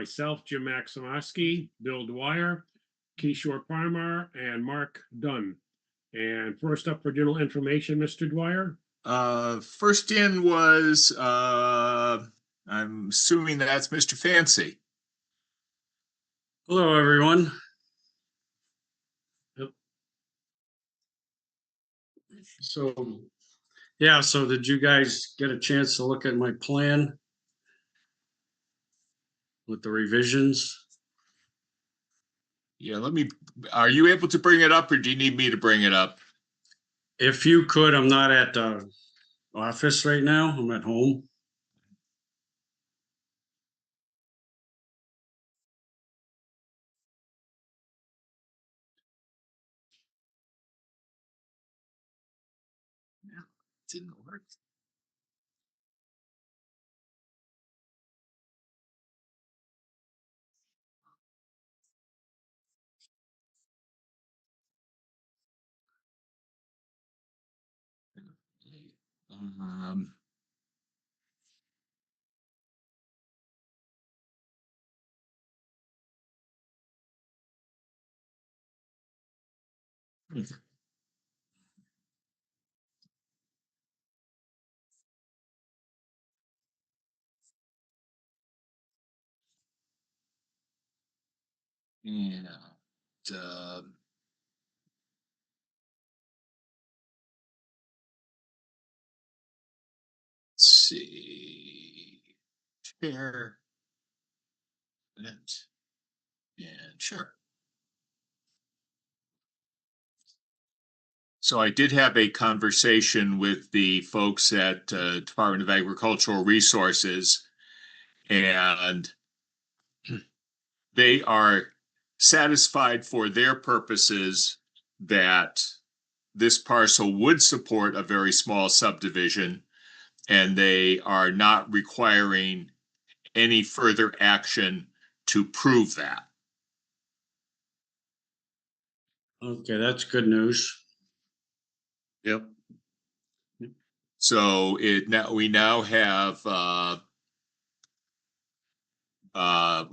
myself, Jim Maximowski, Bill Dwyer, Kishore Parmar, and Mark Dunn. And first up for general information, Mr. Dwyer. First in was, I'm assuming that's Mr. Fancy. Hello, everyone. So, yeah, so did you guys get a chance to look at my plan with the revisions? Yeah, are you able to bring it up or do you need me to bring it up? If you could, I'm not at the office right now. I'm at home. Didn't work. Yeah. Let's see. Share. And sure. So I did have a conversation with the folks at Department of Agricultural Resources, and they are satisfied for their purposes that this parcel would support a very small subdivision, and they are not requiring any further action to prove that. Okay, that's good news. Yep. So we now have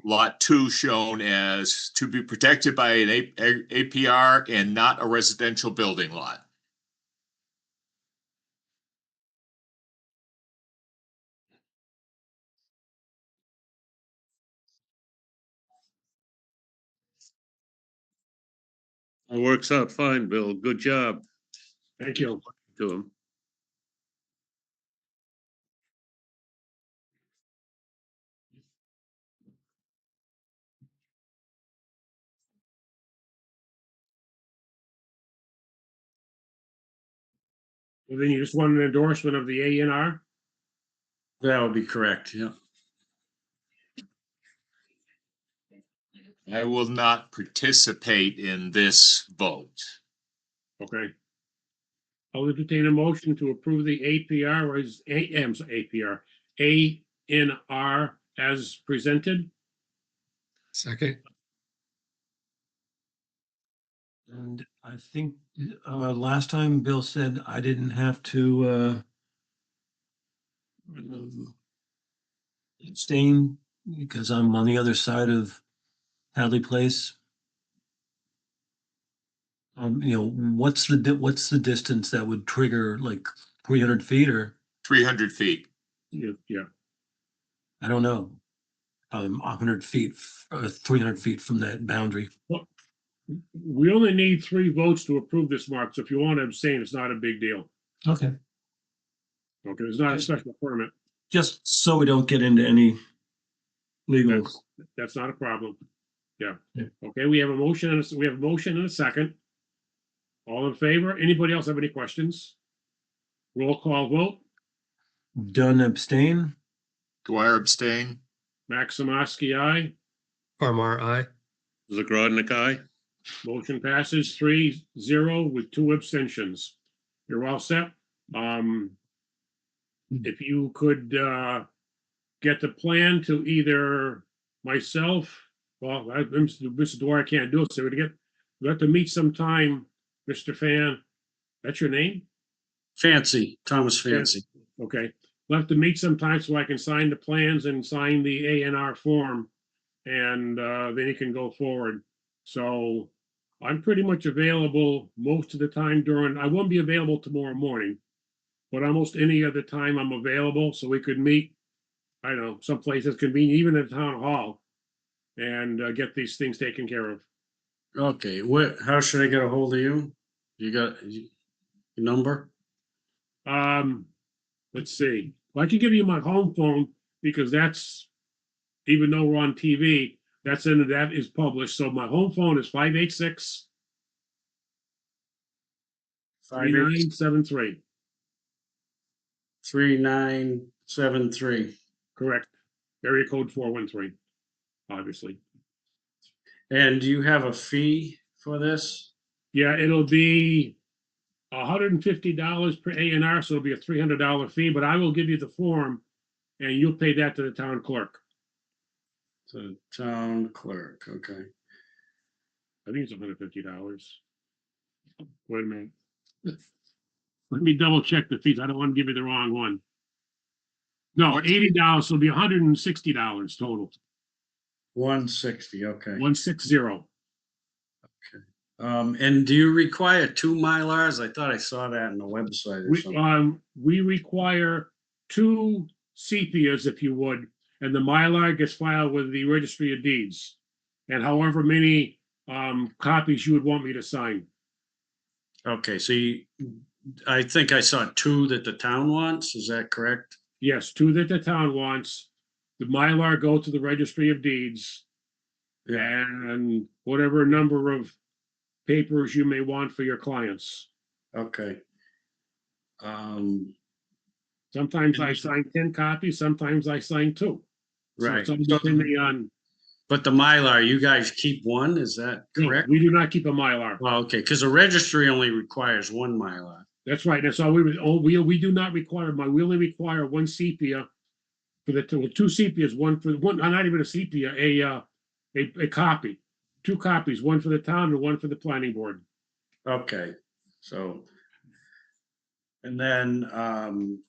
lot 2 shown as to be protected by an APR and not a residential building lot. It works out fine, Bill. Good job Thank you. to him. And then you just want an endorsement of the A&R? That would be correct, yeah. I will not participate in this vote. Okay. I'll entertain a motion to approve the APR or as APR, A&R as presented. Second. And I think last time Bill said I didn't have to abstain because I'm on the other side of Hadley Place. What's the distance that would trigger, like 300 feet or 300 feet. Yeah. I don't know. 100 feet, 300 feet from that boundary. Well, we only need 3 votes to approve this, Mark. So if you want to abstain, it's not a big deal. Okay. Okay, it's not a special permit. Just so we don't get into any legal. That's not a problem. Yeah. Yeah. Okay, we have a motion and a second. All in favor? Anybody else have any questions? Roll call vote. Dunn abstain. Dwyer abstain. Maximowski, aye. Parmar, aye. Zagrodnik, aye. Motion passes 3-0 with 2 abstentions. You're all set. If you could get the plan to either myself, well, Mr. Dwyer can't do it, so we have to meet sometime, Mr. Fan. That's your name? Fancy, Thomas Fancy. Okay. We'll have to meet sometime so I can sign the plans and sign the A&R form. and then he can go forward. So I'm pretty much available most of the time I won't be available tomorrow morning, but almost any other time I'm available, so we could meet, I don't know, someplace that's convenient, even at town hall, and get these things taken care of. Okay, how should I get a hold of you? You got your number? Let's see. Well, I can give you my home phone because that's, even though we're on TV, that is published. So my home phone is 586 3973. 3973. Correct. Area code 413, obviously. And do you have a fee for this? Yeah, it'll be $150 per A&R, so it'll be a $300 fee, but I will give you the form and you'll pay that to the town clerk. The town clerk, okay. I think it's $150. Wait a minute. Let me double check the fees. I don't want to give you the wrong one. No, $80, so it'll be $160 total. 160, okay. 160. And do you require 2 Mylars? I thought I saw that on the website or something. We require 2 sepias, if you would, and the Mylar gets filed with the Registry of Deeds. And however many copies you would want me to sign. Okay, so I think I saw 2 that the town wants, is that correct? Yes, 2 that the town wants. The Mylar go to the Registry of Deeds. Yeah, And whatever number of papers you may want for your clients. okay. Sometimes I sign 10 copies, sometimes I sign 2. So Right. it's all depending on, But the Mylar, you guys keep 1, is that no, correct? we do not keep a Mylar. Well, okay, because the registry only requires 1 Mylar. That's right. That's all we do not require we only require 1 sepia for the 2 sepias, not even a sepia, a copy. 2 copies, 1 for the town and 1 for the planning board. Okay, so. And then,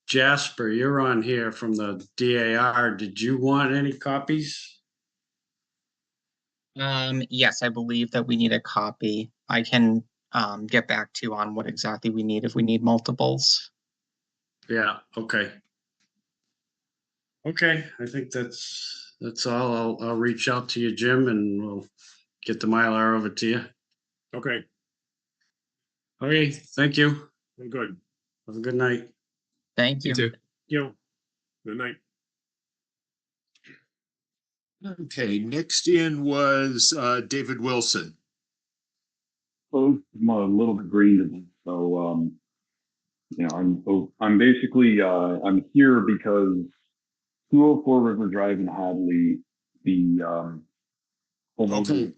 Jasper, you're on here from the DAR. Did you want any copies? Yes, I believe that we need a copy. I can get back to you on what exactly we need if we need multiples. Yeah, okay. Okay, I think that's all. I'll reach out to you, Jim, and we'll get the Mylar over to you. Okay, Okay, thank you. good. Have a good night. Thank you. Good night. Okay, next in was David Wilson. Both I'm a little bit green to them. So, I'm basically, I'm here because 204 River Drive in Hadley, the, Okay.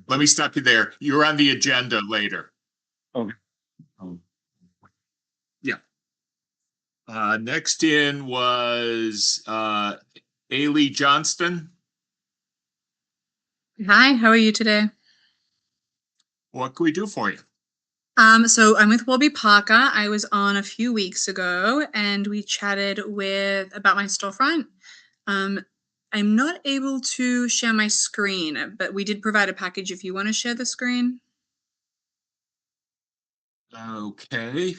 Let me stop you there. You're on the agenda later. Okay. Yeah. Next in was Ailey Johnston. Hi, how are you today? What can we do for you? So I'm with Warby Parker. I was on a few weeks ago and we chatted about my storefront. I'm not able to share my screen, but we did provide a package if you want to share the screen. Okay.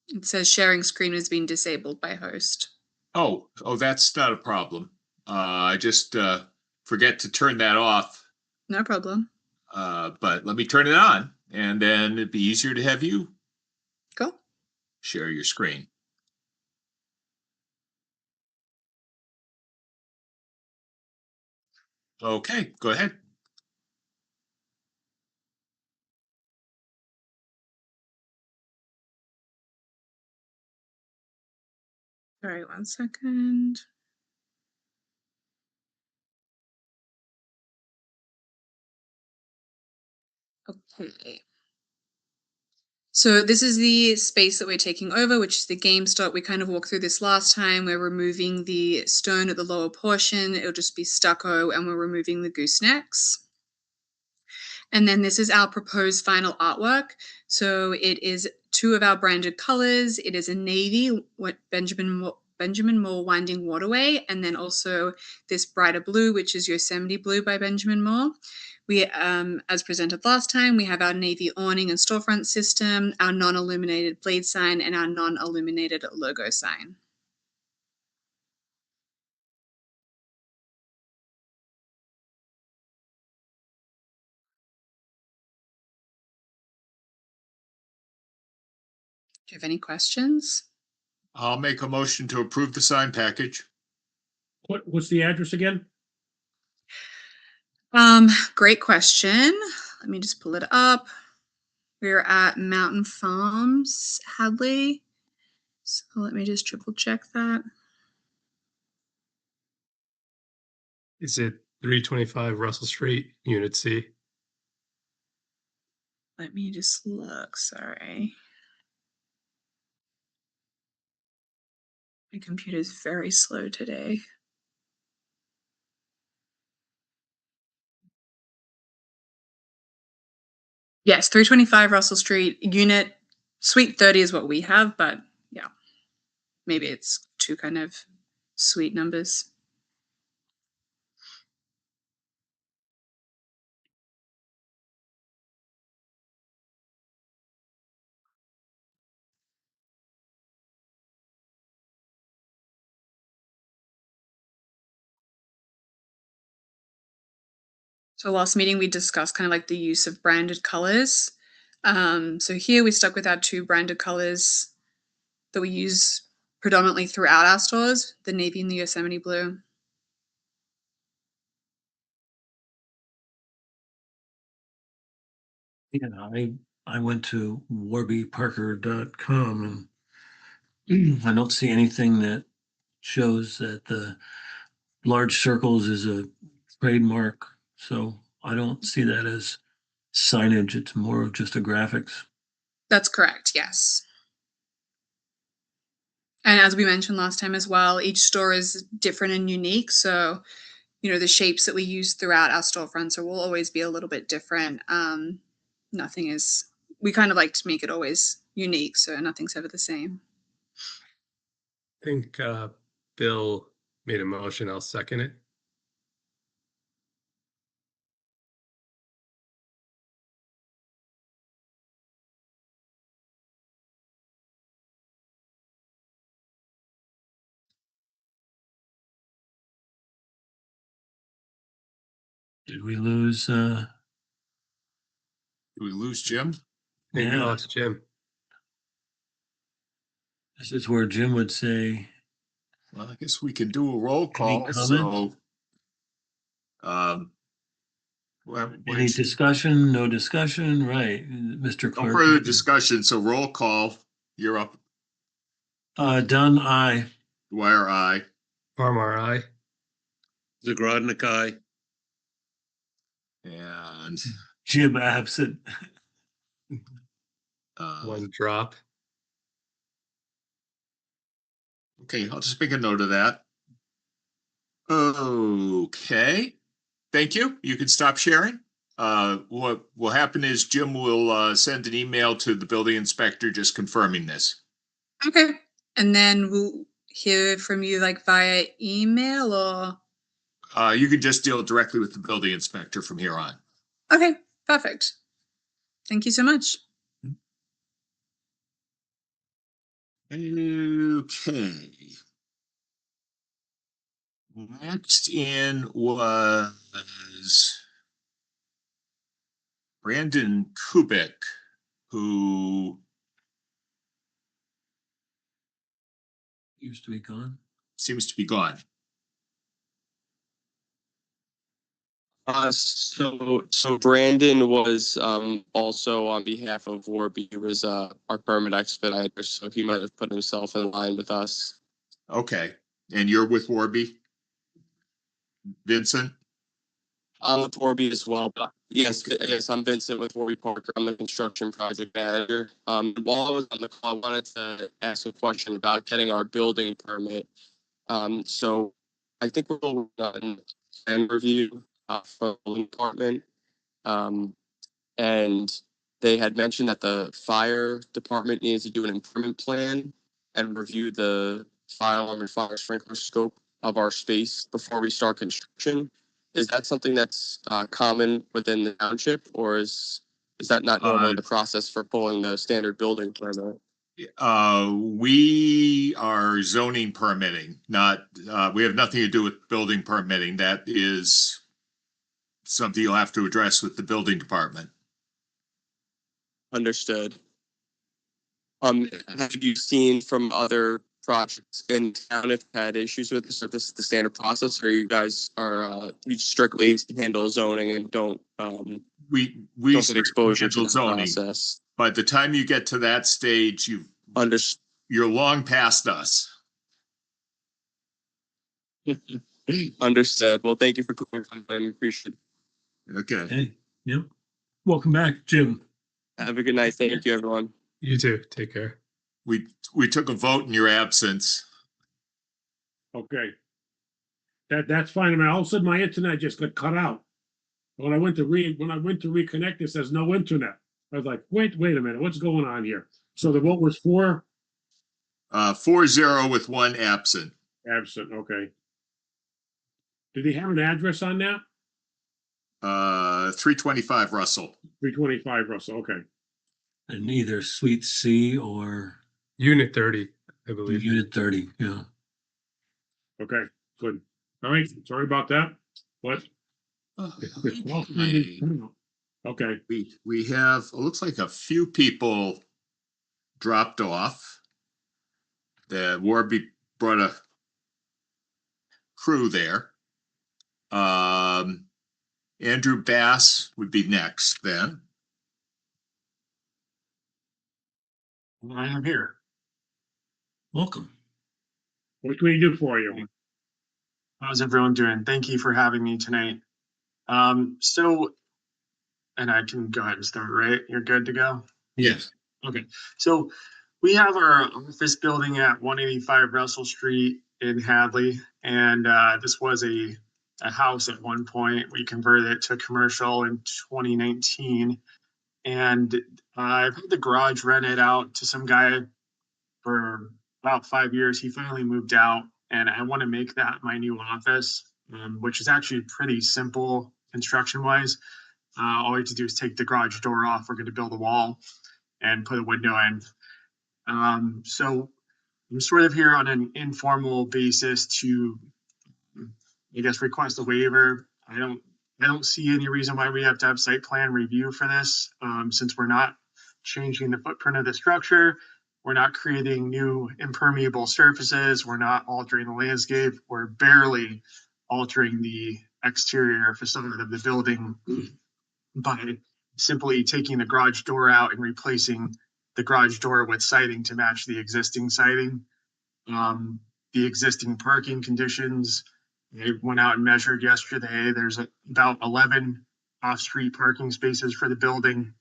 It says sharing screen has been disabled by host. Oh, that's not a problem. I just forget to turn that off. No problem. But let me turn it on, and then it'd be easier to have you Cool. share your screen. Okay, go ahead. All right, 1 second. Okay. So this is the space that we're taking over, which is the GameStop. We kind of walked through this last time. We're removing the stone at the lower portion. It'll just be stucco, and we're removing the goosenecks. And then this is our proposed final artwork. So it is 2 of our branded colors. It is a navy, what Benjamin Benjamin Moore Winding Waterway, and then also this brighter blue, which is Yosemite Blue by Benjamin Moore. We, as presented last time, we have our navy awning and storefront system, our non-illuminated blade sign, and our non-illuminated logo sign. Do you have any questions? I'll make a motion to approve the sign package. What's the address again? Great question. Let me just pull it up. We're at Mountain Farms, Hadley. So let me just triple check that. Is it 325 Russell Street, Unit C? Let me just look, sorry. My computer's very slow today. Yes, 325 Russell Street, unit suite 30 is what we have, but yeah, maybe it's two kind of suite numbers. So last meeting, we discussed kind of like the use of branded colors. So here we stuck with our two branded colors that we use predominantly throughout our stores, the navy and the Yosemite blue. Yeah, I went to warbyparker.com and I don't see anything that shows that the large circles is a trademark. So I don't see that as signage. It's more of just a graphics. That's correct, yes. And as we mentioned last time as well, each store is different and unique. So, you know, the shapes that we use throughout our storefronts will always be a little bit different. Nothing is, we kind of like to make it always unique. So nothing's ever the same. I think Bill made a motion. I'll second it. Did we lose? Did we lose Jim? I think we Yeah. lost Jim. This is where Jim would say, Well, I guess we can do a roll call, so. comments? Well, any discussion? No discussion, right? Mr. no Clark. further discussion, so roll call, you're up. Dunn, aye. Dwyer, aye. Farmar, aye. Zagrodnik, aye. And Jim absent. One drop. okay, I'll just make a note of that. Okay, thank you. You can stop sharing. What will happen is Jim will send an email to the building inspector just confirming this. Okay. And then we'll hear from you like via email or? You can just deal directly with the building inspector from here on. Okay, perfect. Thank you so much. Okay. Next in was Brandon Kubik, who Used to be gone. seems to be gone. So Brandon was also on behalf of Warby. He was our permit expediter, so he might have put himself in line with us. Okay, and you're with Warby? Vincent? I'm with Warby as well, but yes, I'm Vincent with Warby Parker. I'm the construction project manager. While I was on the call, I wanted to ask a question about getting our building permit. So I think we're going on plan review from the department. And they had mentioned that the fire department needs to do an improvement plan and review the file and fire sprinkler scope of our space before we start construction. Is that something that's common within the township, or is that not normally the process for pulling the standard building permit? We are zoning permitting, not, we have nothing to do with building permitting. That is something you'll have to address with the building department. Understood. Have you seen from other projects in town if had issues with this, or this is the standard process, or you guys are you strictly handle zoning and don't We don't get exposure to handle the zoning. process? By the time you get to that stage, you're long past us. Understood. Well, thank you for clarifying. I appreciate it. Okay. Hey, yep. Welcome back, Jim. Have a good night. Thank you, everyone. You too. Take care. We took a vote in your absence. Okay. That's fine. I mean, all of a sudden my internet just got cut out. When I went to reconnect, it says no internet. I was like, wait a minute, what's going on here? So the vote was 4? 4-0 with 1 absent. Absent, okay. Did he have an address on that? 325 Russell. 325 Russell, okay. And either Suite C or Unit 30, I believe. Unit 30, yeah. Okay, good. All right, sorry about that. What? Okay. We have, it looks like a few people dropped off. The Warby brought a crew there. Andrew Bass would be next then. I am here. Welcome. What can we do for you? How's everyone doing? Thank you for having me tonight. And I can go ahead and start, right? You're good to go? Yes. Okay. So we have our office building at 185 Russell Street in Hadley. And this was a house at one point. We converted it to commercial in 2019. And I've had the garage rented out to some guy for about 5 years. He finally moved out, and I want to make that my new office, which is actually pretty simple construction-wise. All we have to do is take the garage door off. We're going to build a wall and put a window in. So I'm sort of here on an informal basis to, I guess, request a waiver. I don't see any reason why we have to have site plan review for this, since we're not changing the footprint of the structure. We're not creating new impermeable surfaces. We're not altering the landscape. We're barely altering the exterior facade of the building by simply taking the garage door out and replacing the garage door with siding to match the existing siding. The existing parking conditions, I went out and measured yesterday. There's about 11 off-street parking spaces for the building.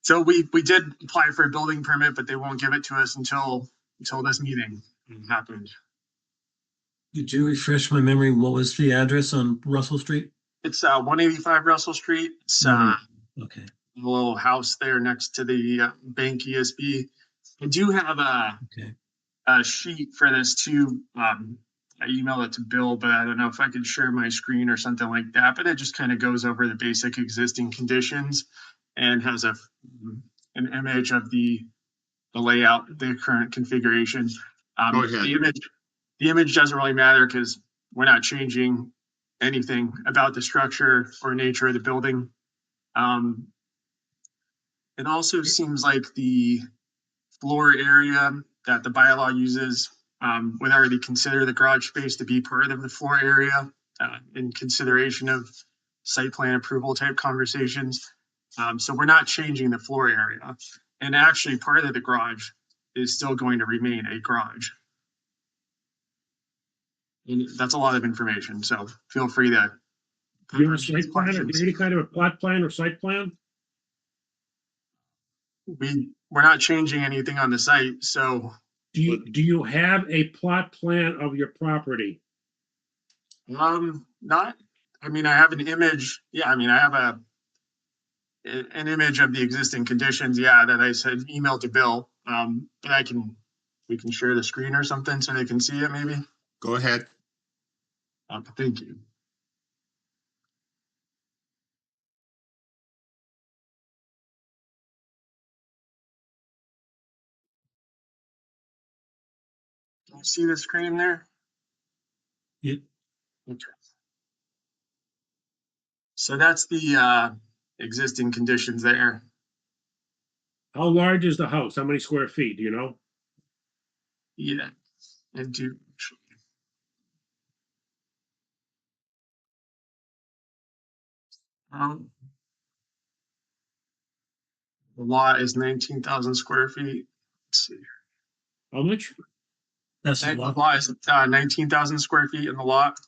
So we did apply for a building permit, but they won't give it to us until this meeting happened. Could you refresh my memory? What was the address on Russell Street? It's 185 Russell Street. It's Okay. a little house there next to the bank ESB. I do have a sheet for this too. I emailed it to Bill, but I don't know if I could share my screen or something like that. But it just kind of goes over the basic existing conditions and has an image of the layout, the current configuration. The image doesn't really matter because we're not changing anything about the structure or nature of the building. It also seems like the floor area that the bylaw uses would already consider the garage space to be part of the floor area in consideration of site plan approval type conversations. So we're not changing the floor area. And actually part of the garage is still going to remain a garage. And that's a lot of information, so feel free to. Do you have a site plan, or any kind of a plot plan or site plan? We're not changing anything on the site, so. Do you have a plot plan of your property? Not, I mean, I have an image. Yeah, I mean, I have an image of the existing conditions. Yeah, that I said email to Bill. But we can share the screen or something so they can see it maybe. Go ahead. Thank you. Can you see the screen there? Yep. Okay. So that's the existing conditions there. How large is the house? How many square feet, do you know? Yeah. And do the lot is 19,000 square feet. Let's see. How much? That's a The lot. lot is 19,000 square feet in the lot.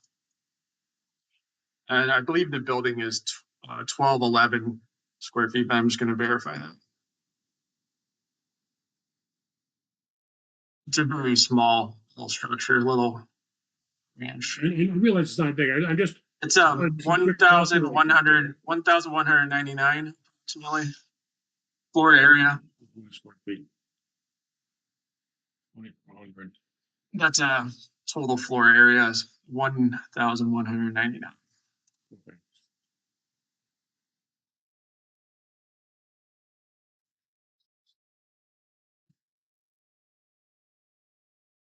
And I believe the building is 1211 square feet, but I'm just going to verify that. It's a very small little structure, little ranch. I realize it's not big. I'm just, It's 1,199 approximately floor area. square feet. 2,400. That's a total floor area is 1,199. Okay.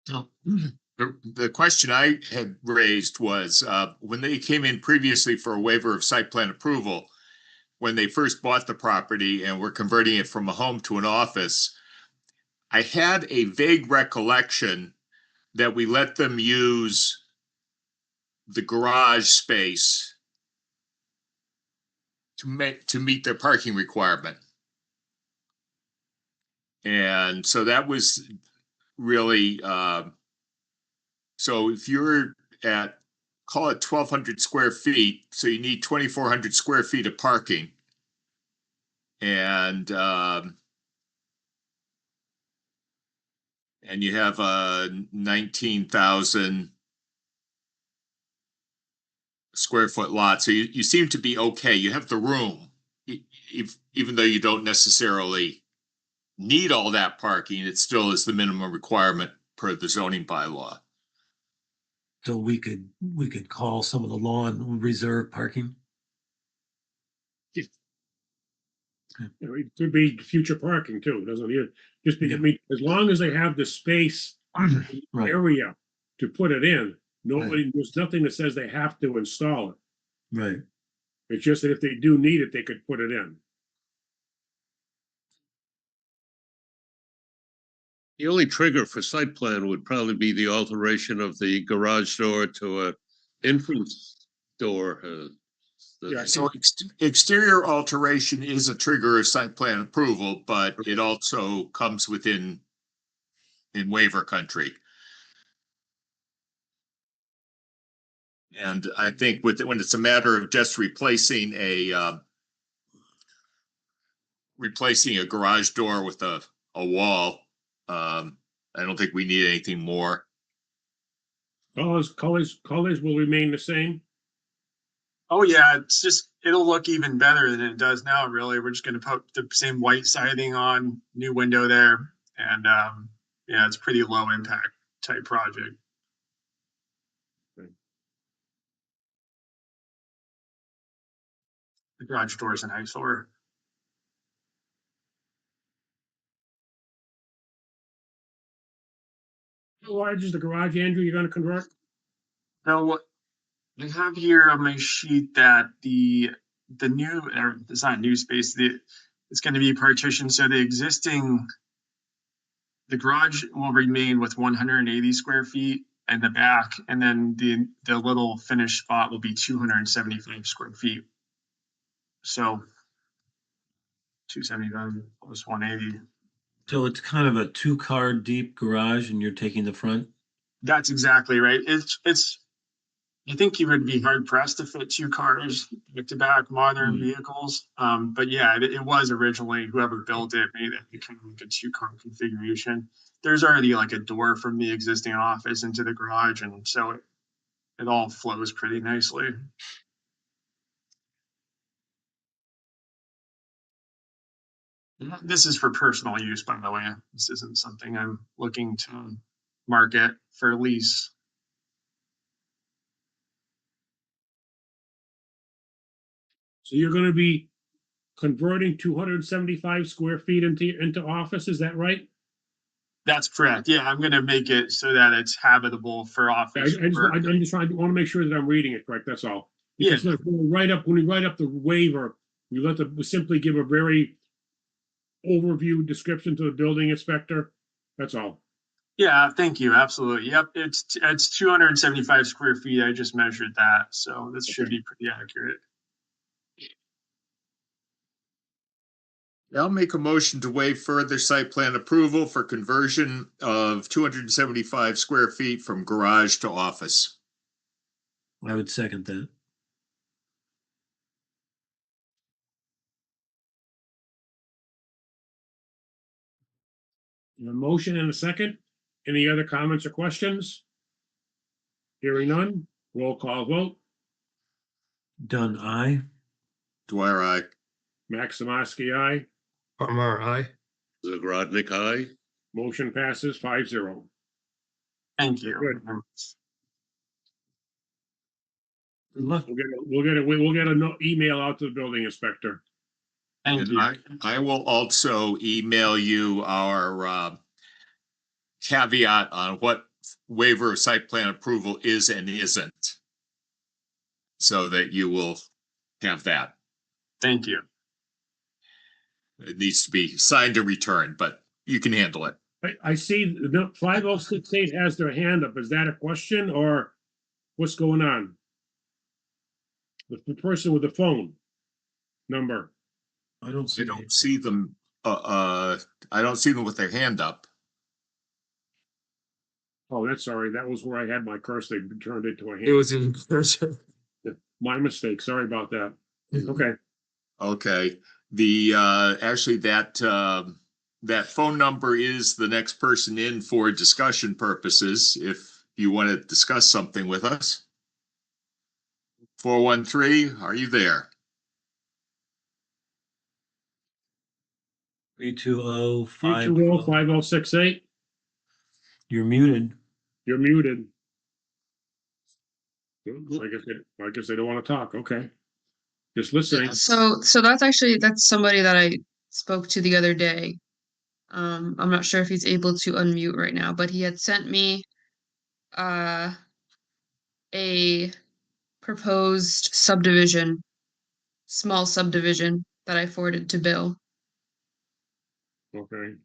So the question I had raised was, when they came in previously for a waiver of site plan approval, when they first bought the property and were converting it from a home to an office, I had a vague recollection that we let them use the garage space to meet their parking requirement. And so that was really, so if you're at, call it 1,200 square feet, so you need 2,400 square feet of parking. And you have a 19,000 square foot lot. So you seem to be okay. You have the room, even though you don't necessarily need all that parking, it still is the minimum requirement per the zoning bylaw. So we could call some of the lawn reserve parking. It could be future parking too, doesn't it? Just because, Yeah. I mean, as long as they have the space, Right. area to put it in, there's nothing that says they have to install it. Right. It's just that if they do need it, they could put it in. The only trigger for site plan would probably be the alteration of the garage door to a entrance door. Yeah. So exterior alteration is a trigger of site plan approval, but it also comes in waiver country. And I think when it's a matter of just replacing a garage door with a wall, I don't think we need anything more. Colors will remain the same. Oh yeah, it'll look even better than it does now, really. We're just gonna put the same white siding on, new window there, and yeah, it's pretty low impact type project. The garage door is an eyesore. How large is the garage, Andrew, you're gonna convert? Now, what I have here on my sheet that the new, or it's not new space, it's going to be partitioned. So the garage will remain with 180 square feet in the back, and then the little finished spot will be 275 square feet. So 275 plus 180. So it's kind of a 2-car deep garage and you're taking the front? That's exactly right. I think you would be hard pressed to fit 2 cars back to back modern vehicles. But yeah, it was originally whoever built it made it kind of like a 2-car configuration. There's already like a door from the existing office into the garage, and so it all flows pretty nicely. This is for personal use, by the way. This isn't something I'm looking to market for lease. So you're gonna be converting 275 square feet into office, is that right? That's correct. Yeah, I'm gonna make it so that it's habitable for office work. I'm just trying, I want to make sure that I'm reading it correct, that's all. Yeah. Because look, when we write up the waiver, we simply give a very overview description to the building inspector, that's all. Yeah, thank you. Absolutely. Yep, it's 275 square feet. I just measured that, so this should be pretty accurate. I'll make a motion to waive further site plan approval for conversion of 275 square feet from garage to office. I would second that. A motion and a second. Any other comments or questions? Hearing none, roll call vote. Dunn, aye. Dwyer, aye. Maximovsky, aye. Palmer, aye. Zagrodnik, aye. Motion passes 5-0. Thank you. Good. Good luck. We'll get a email out to the building inspector. Thank And you. I will also email you our caveat on what waiver of site plan approval is and isn't, so that you will have that. Thank you. It needs to be signed and returned, but you can handle it. I see the 5068 has their hand up. Is that a question or what's going on? The person with the phone number. I don't see. I don't see them, I don't see them with their hand up. Oh, that's sorry. That was where I had my cursor. They turned it to a hand. It was in cursor. My mistake. Sorry about that. Okay. Okay, the actually that phone number is the next person in for discussion purposes, if you want to discuss something with us. 413, are you there? 3205. 320-5068. You're muted. You're muted. I guess they don't want to talk. Okay. Just listening. So that's somebody that I spoke to the other day. I'm not sure if he's able to unmute right now, but he had sent me a proposed subdivision, small subdivision that I forwarded to Bill. Okay.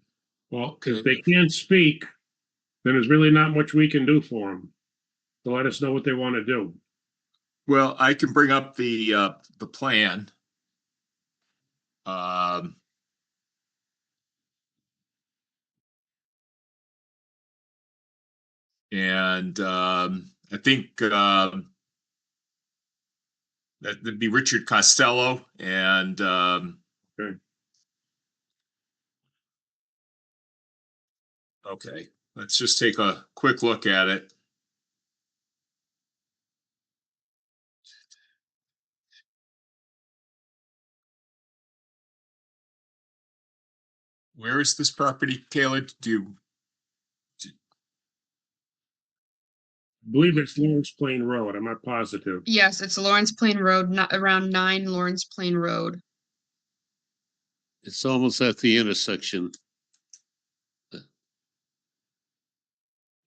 Well, if they can't speak, then there's really not much we can do for them. So let us know what they want to do. Well, I can bring up the plan. And I think that'd be Richard Costello and Okay. okay, let's just take a quick look at it. Where is this property, Kayla? I believe it's Lawrence Plain Road. I'm not positive. Yes, it's Lawrence Plain Road, not around 9 Lawrence Plain Road. It's almost at the intersection.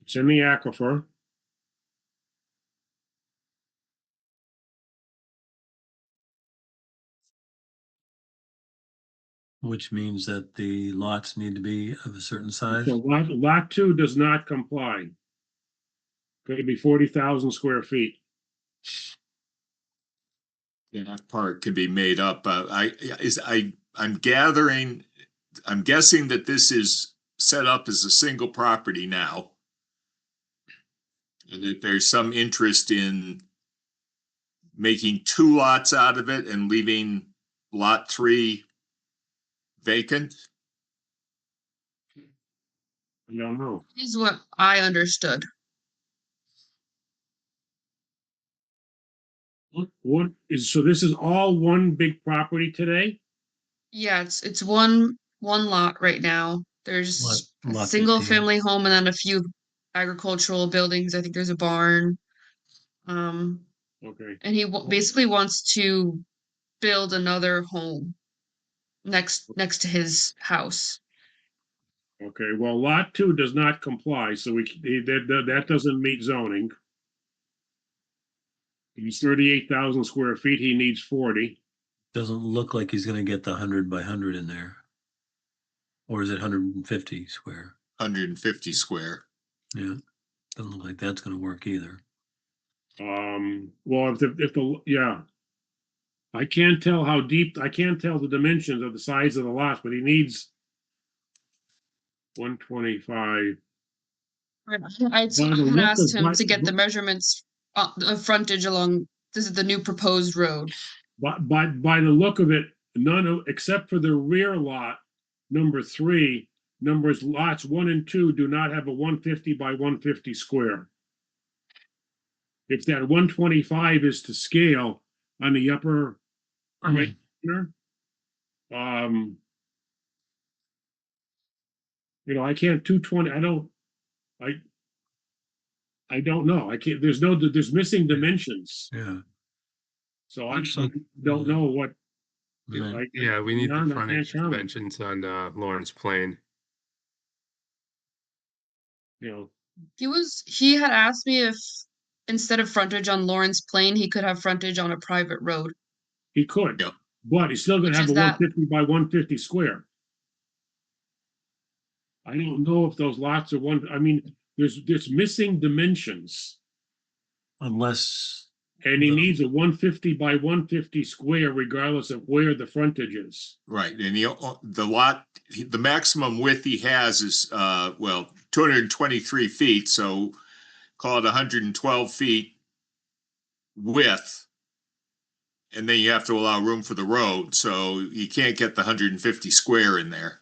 It's in the aquifer. Which means that the lots need to be of a certain size. So lot 2 does not comply. Going to be 40,000 square feet. Yeah, that part could be made up. I'm guessing that this is set up as a single property now. And that there's some interest in making 2 lots out of it and leaving lot 3 vacant. I don't know. Is what I understood. So this is all one big property today? Yeah, it's one one lot right now. There's a Lot single 15. family home and then a few agricultural buildings. I think there's a barn. Okay, And he basically wants to build another home next to his house. okay, well, lot 2 does not comply, so that doesn't meet zoning. He's 38,000 square feet, he needs 40. Doesn't look like he's gonna get the 100 by 100 in there. Or is it 150 square? 150 square. Yeah, doesn't look like that's gonna work either. Well, yeah. I can't tell how deep, I can't tell the dimensions of the size of the lots, but he needs 125. I By the had look asked of him what- to get the measurements of frontage along, this is the new proposed road. By the look of it, none of, except for the rear lot, number 3, lots 1 and 2 do not have a 150 by 150 square. If that 125 is to scale on the upper right corner, I can't 220, I don't know. I can't, there's missing dimensions. Yeah. So I don't know what. Right. Yeah, we need the I frontage can't count it. dimensions on Lawrence Plain. He had asked me if instead of frontage on Lawrence Plain, he could have frontage on a private road. He could, Yep. but he's still gonna Which have is a that- 150 by 150 square. I don't know if those lots are there's missing dimensions, Unless, and he No. needs a 150 by 150 square regardless of where the frontage is. Right, and the lot, the maximum width he has is, 223 feet, so call it 112 feet width. And then you have to allow room for the road, so you can't get the 150 square in there.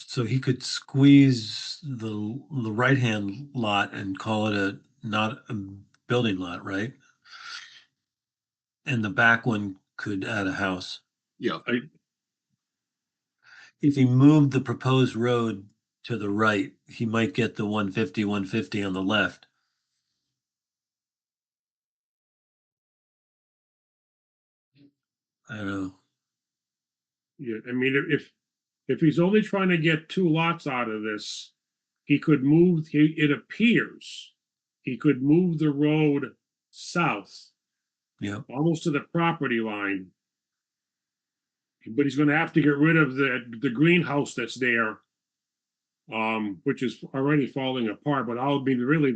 so he could squeeze the right-hand lot and call it not a building lot, right? And the back one could add a house. Yeah, If he moved the proposed road to the right, he might get the 150 on the left. I don't know. Yeah, I mean, if he's only trying to get 2 lots out of this, he could move, it appears, he could move the road south, Yeah. almost to the property line. But he's gonna have to get rid of the greenhouse that's there, which is already falling apart, but I'll be really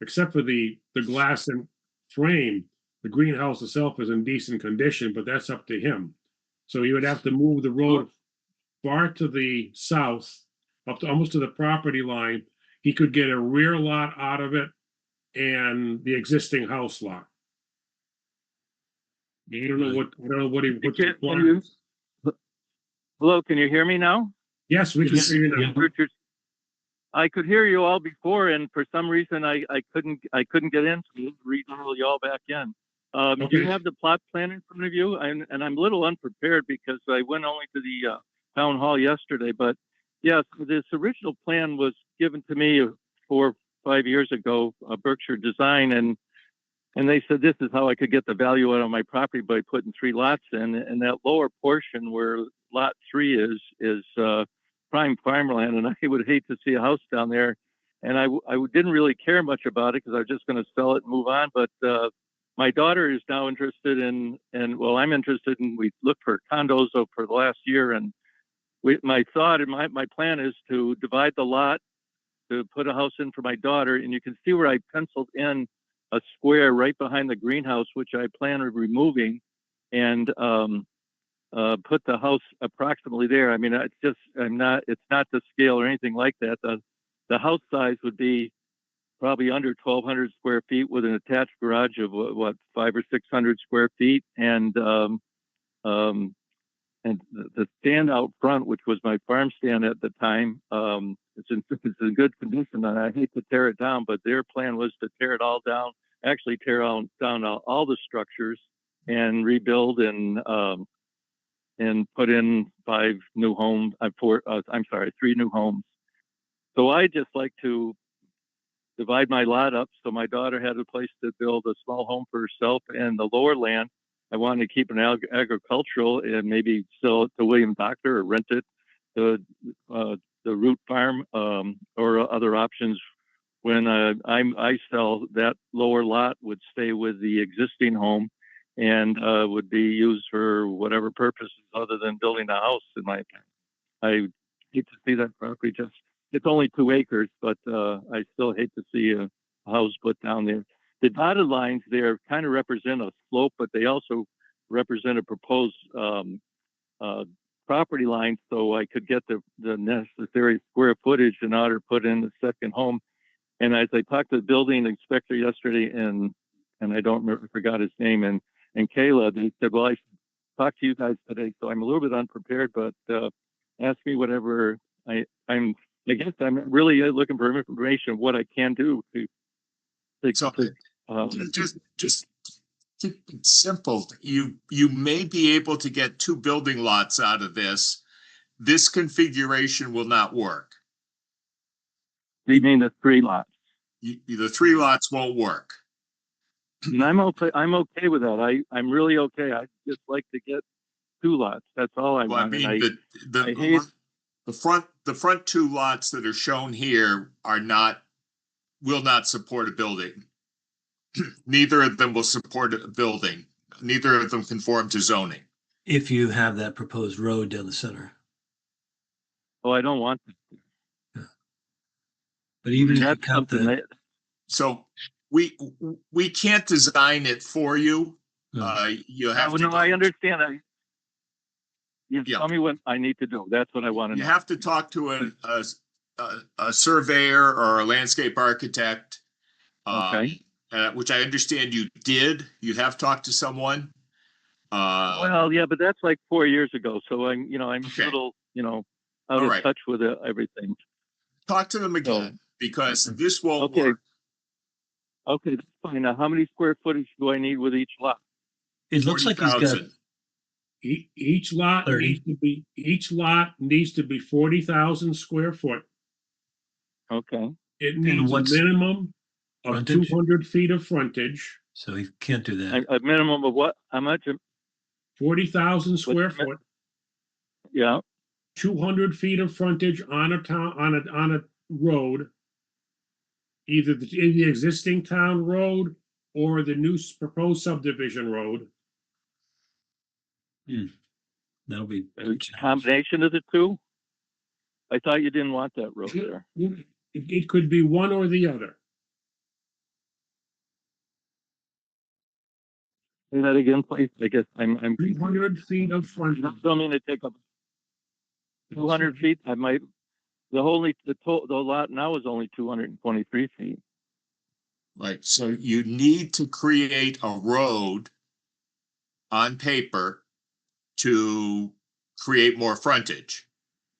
except for the glass and frame, the greenhouse itself is in decent condition, but that's up to him. So he would have to move the road far to the south, up to almost to the property line. He could get a rear lot out of it and the existing house lot. I don't know what he. Hello, can you hear me now? Yes, we can see you now. Richard, I could hear you all before, and for some reason I couldn't get in, so redial you all back in. Okay. You have the plot plan in front of you, and I'm a little unprepared because I went only to the town hall yesterday. But yes, this original plan was given to me 4 or 5 years ago, Berkshire Design, and they said this is how I could get the value out of my property by putting 3 lots in, and that lower portion where lot 3 is prime farmland, and I would hate to see a house down there. And I didn't really care much about it because I was just going to sell it and move on. But my daughter is now interested in, and well, I'm interested in, we looked for condos for the last year. And my thought and my plan is to divide the lot to put a house in for my daughter. And you can see where I penciled in a square right behind the greenhouse, which I plan on removing, and put the house approximately there. I mean, it's not to scale or anything like that. The house size would be probably under 1,200 square feet with an attached garage of what 500 or 600 square feet, and the stand out front, which was my farm stand at the time, it's in good condition, and I hate to tear it down, but their plan was to tear it all down, actually tear down all the structures and rebuild and and put in 5 new homes, 3 new homes. So I just like to divide my lot up. So my daughter had a place to build a small home for herself, and the lower land, I wanted to keep an agricultural and maybe sell it to William Doctor or rent it to the Root Farm, or other options. When I sell, that lower lot would stay with the existing home and would be used for whatever purposes other than building a house, in my opinion. I hate to see that property it's only 2 acres, but I still hate to see a house put down there. The dotted lines there kind of represent a slope, but they also represent a proposed property line, so I could get the necessary square footage in order to put in the second home. And as I talked to the building inspector yesterday, and I don't remember, I forgot his name, and Kayla, they said, well, I should talk to you guys today. So I'm a little bit unprepared, but ask me whatever. I guess I'm really looking for information of what I can do to just keep it simple. You may be able to get 2 building lots out of this. This configuration will not work. You mean the 3 lots? The 3 lots won't work. And I'm okay with that. I'm really okay. I just like to get 2 lots. That's all I want. I mean, the front 2 lots that are shown here will not support a building. Neither of them will support a building. Neither of them conform to zoning. If you have that proposed road down the center. Oh, I don't want to. But even if you count so we can't design it for you. You have to. No, I understand that. You tell me what I need to do. That's what I want to know. You have to talk to a surveyor or a landscape architect. Okay. Which I understand you did. You have talked to someone. Well, yeah, but that's like 4 years ago. So I'm Okay. a little, out of touch with everything. Talk to them again, because this won't work. Okay, that's fine. Now, how many square footage do I need with each lot? It looks like he's got 40,000. Each lot 30. needs to be 40,000 square foot. Okay. It needs a what's minimum of frontage? 200 feet of frontage, So he can't do that. A minimum of what? How much? 40,000 square What's the foot, Yeah. 200 feet of frontage on a road, either the existing town road or the new proposed subdivision road. That'll be A combination of the 2? I thought you didn't want that road there. It could be one or the other. Say that again, please. I guess I'm 300 feet of frontage. don't mean to take up 200 feet. I might. The lot now is only 223 feet. Right. So you need to create a road on paper to create more frontage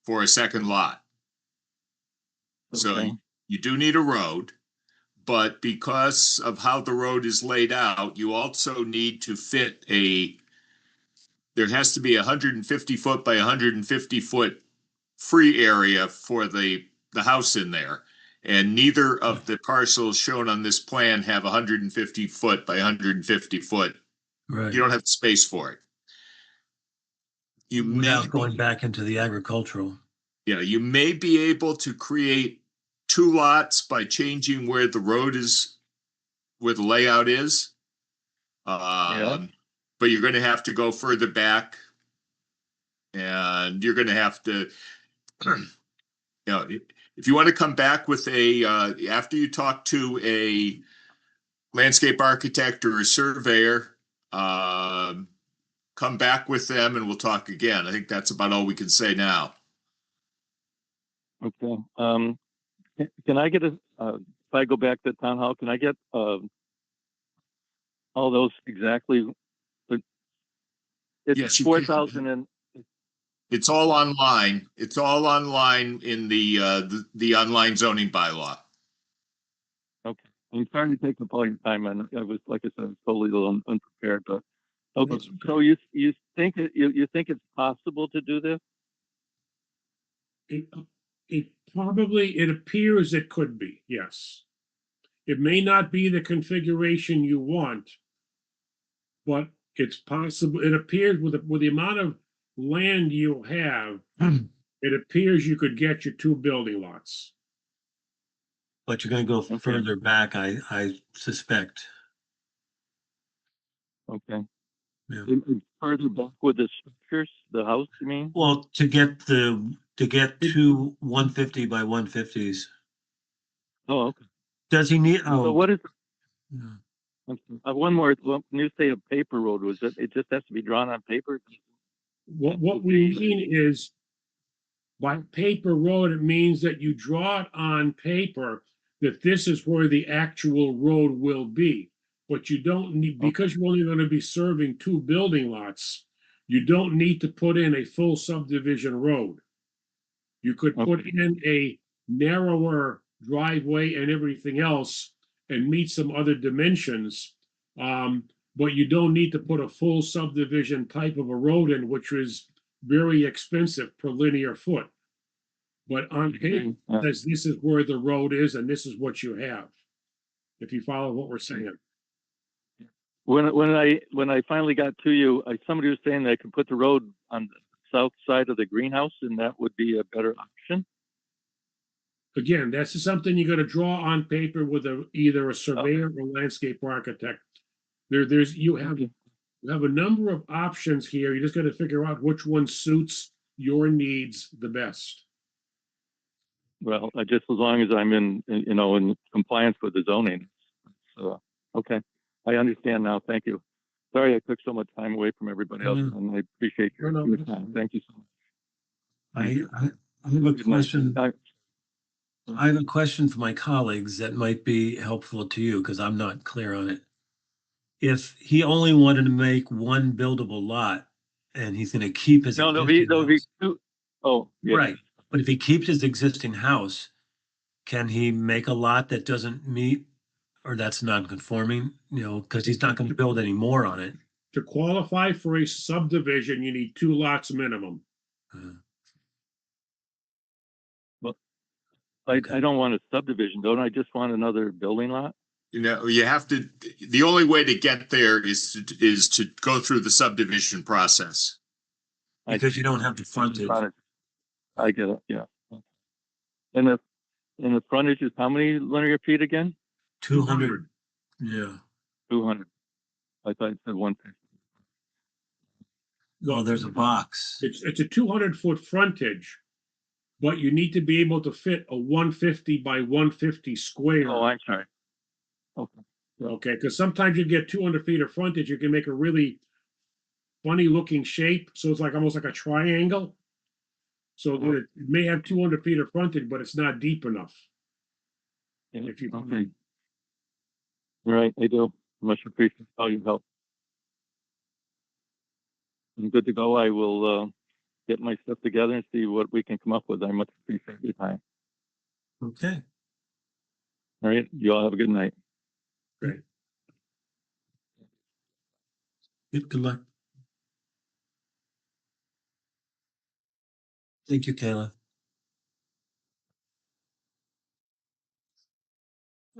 for a second lot. So Okay. you do need a road, but because of how the road is laid out, you also need to fit there has to be 150 foot by 150 foot free area for the house in there. And neither of the parcels shown on this plan have 150 foot by 150 foot. right. You don't have space for it. Without going back into the agricultural. You may be able to create 2 lots by changing where the road is, where the layout is. But you're going to have to go further back, and you're going to have to, if you want to come back with after you talk to a landscape architect or a surveyor, come back with them and we'll talk again. I think that's about all we can say now. Okay. Can I get if I go back to town hall, can I get all those exactly? It's Yes, you 4,000 and It's all online. It's all online in the online zoning bylaw. okay. I'm sorry to take up all your time, and I was, like I said, totally unprepared, but Okay, so you think you think it's possible to do this? It probably, it appears it could be, yes. It may not be the configuration you want, but it's possible, it appears with the amount of land you have, it appears you could get your 2 building lots. But you're gonna go further back, I suspect. Okay. Yeah. Further back with the structures, the house, you mean? Well, to get to 150 by 150s. Oh, okay. Does he need, So oh, what is, yeah. one more, when you say a paper road, was it just has to be drawn on paper? What we mean is, by paper road, it means that you draw it on paper that this is where the actual road will be. But you don't need, because you're only going to be serving 2 building lots, you don't need to put in a full subdivision road. You could put in a narrower driveway and everything else and meet some other dimensions. But you don't need to put a full subdivision type of a road in, which is very expensive per linear foot. But on paper, says this is where the road is and this is what you have. If you follow what we're saying. When I finally got to you, somebody was saying that I could put the road on the south side of the greenhouse, and that would be a better option. Again, that's something you got to draw on paper with either a surveyor or landscape architect. You have a number of options here. You just got to figure out which one suits your needs the best. Well, just as long as I'm in compliance with the zoning. So, okay, I understand now. Thank you. Sorry I took so much time away from everybody else, and I appreciate your time. Thank you so much. I have a question. I have a question for my colleagues that might be helpful to you because I'm not clear on it. If he only wanted to make 1 buildable lot and he's going to keep his there'll be 2. Oh, yeah. Right. But if he keeps his existing house, can he make a lot that doesn't meet or that's non-conforming? Because he's not going to build any more on it. To qualify for a subdivision, you need 2 lots minimum. Well, I don't want a subdivision, don't I? Just want another building lot. You have to. The only way to get there is to go through the subdivision process. Because you don't have the frontage. I get it. Yeah. And the frontage is how many linear feet again? 200. Yeah. 200. I thought it said 150. Well, there's a box. It's a 200-foot frontage, but you need to be able to fit a 150 by 150 square. Oh, I'm sorry. Okay. Okay, because sometimes you get 200 feet of frontage, you can make a really funny looking shape. So it's like almost like a triangle. So that it may have 200 feet of frontage, but it's not deep enough. If you okay. Right, I do. Much appreciate all your help. I'm good to go. I will get my stuff together and see what we can come up with. I much appreciate your time. Okay. All right. You all have a good night. Great. Good luck. Thank you, Kayla.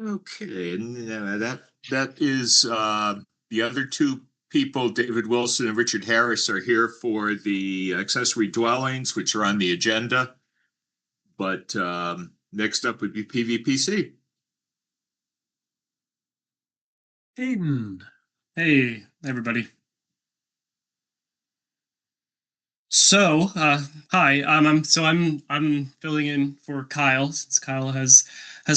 Okay, and that is the other 2 people, David Wilson and Richard Harris, are here for the accessory dwellings, which are on the agenda. But next up would be PVPC. Hayden. Hey, everybody. So, hi. I'm filling in for Kyle since Kyle has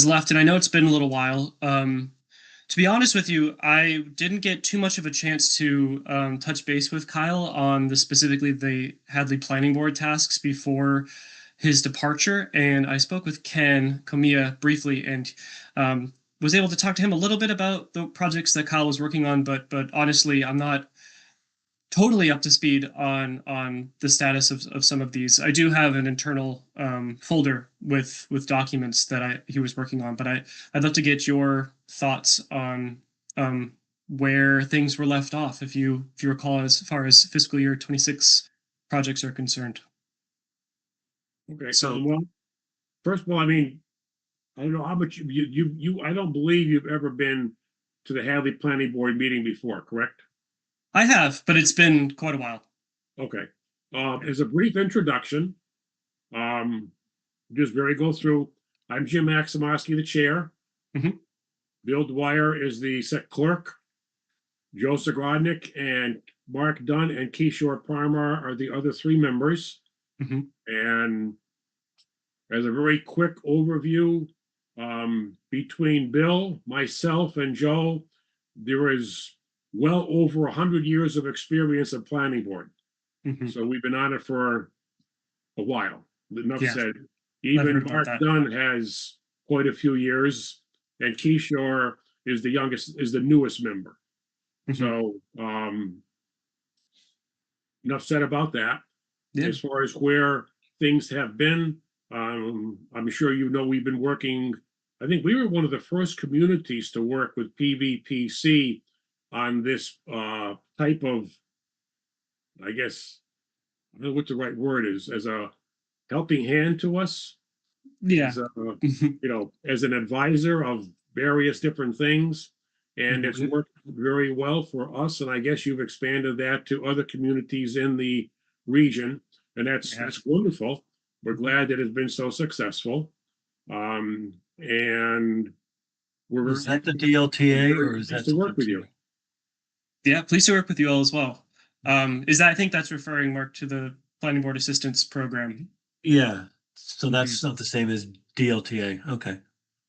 left, and I know it's been a little while. To be honest with you, I didn't get too much of a chance to touch base with Kyle on specifically the Hadley Planning Board tasks before his departure, and I spoke with Ken Komiya briefly, and was able to talk to him a little bit about the projects that Kyle was working on, but honestly, I'm not totally up to speed on the status of some of these. I do have an internal folder with documents that he was working on, but I'd love to get your thoughts on where things were left off, if you recall, as far as fiscal year 26 projects are concerned. Okay, So- so, well, first of all, I mean, I don't know how much I don't believe you've ever been to the Hadley Planning Board meeting before, correct? I have, but it's been quite a while. Okay, as a brief introduction, just go through. I'm Jim Maximowski, the chair. Mhm. Bill Dwyer is the clerk. Joe Zagrodnik and Mark Dunn and Kishore Parmar are the other three members. Mhm. And as a very quick overview, between Bill, myself, and Joe, there is well over 100 years of experience of planning board. Mhm. So we've been on it for a while. Enough Yeah. said. heard Even about Mark that. Dunn has quite a few years, and Kishore is the newest member. Mhm. So, enough said about that. Yeah. As far as where things have been, I'm sure you know we've been working. I think we were one of the first communities to work with PVPC on this type of, I guess, I don't know what the right word is, as a helping hand to us, Yeah. as a, Mhm. as an advisor of various different things. And it's Mhm. worked very well for us. And I guess you've expanded that to other communities in the region. And that's wonderful. We're glad that it's been so successful. And we're Is that the DLTA or is pleased that to work with something? you. Yeah, pleased to work with you all as well. I think that's referring, Mark, to the Planning Board Assistance Program. Yeah, so that's not the same as DLTA. Okay,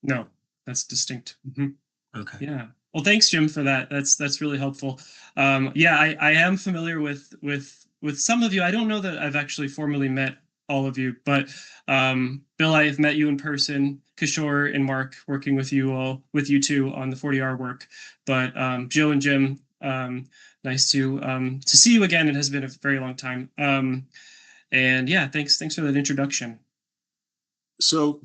No, that's distinct. Mhm. okay. Yeah. Well, thanks, Jim, for that. That's really helpful. Yeah, I am familiar with some of you. I don't know that I've actually formally met all of you, but Bill, I have met you in person. Kishore and Mark working with you two on the 40R work. But Joe and Jim, nice to see you again. It has been a very long time. And yeah, thanks for that introduction. So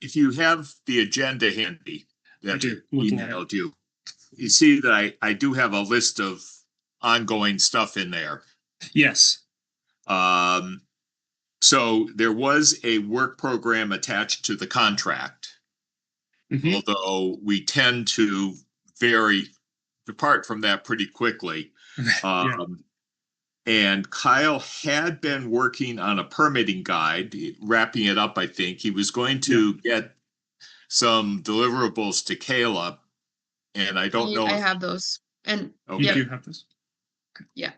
if you have the agenda handy I that do. I Looking at it. emailed you, you see that I do have a list of ongoing stuff in there. Yes. So there was a work program attached to the contract, Mhm. although we tend to depart from that pretty quickly. Yeah. And Kyle had been working on a permitting guide, wrapping it up, I think. He was going to get some deliverables to Kayla, and I don't know. I have those. And Okay. You Yep. do have this. yeah.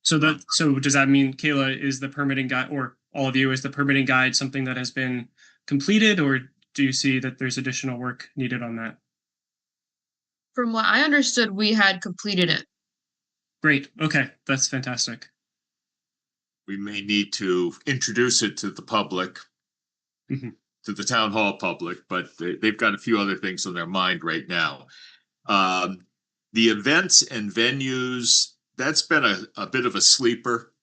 So does that mean Kayla is the permitting guide, or all of you is the permitting guide something that has been completed, or do you see that there's additional work needed on that? From what I understood, we had completed it. Great. Okay, that's fantastic. We may need to introduce it to the public, Mhm. to the town hall public, but they've got a few other things on their mind right now. The events and venues, that's been a bit of a sleeper.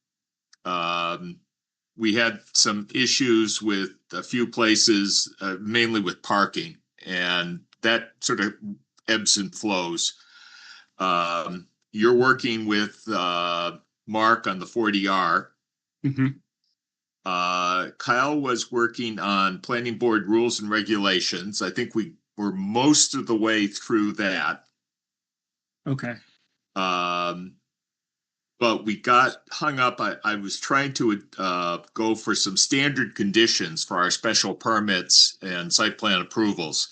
We had some issues with a few places, mainly with parking, and that sort of ebbs and flows. You're working with Mark on the 40R. Mhm. Kyle was working on planning board rules and regulations. I think we were most of the way through that. Okay. But we got hung up. I was trying to go for some standard conditions for our special permits and site plan approvals.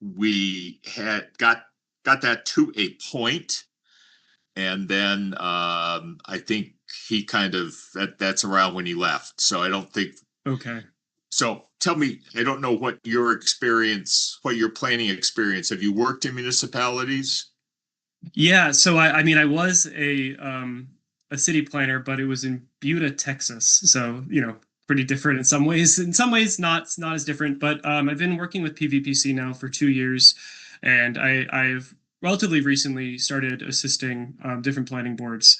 We had got that to a point, and then I think he kind of that's around when he left. So I don't think. Okay. So tell me, I don't know what your experience, what your planning experience. Have you worked in municipalities? Yeah. So I mean, I was a city planner, but it was in Buda, Texas. So pretty different in some ways. In some ways, not as different. But I've been working with PVPC now for 2 years, and I've relatively recently started assisting different planning boards.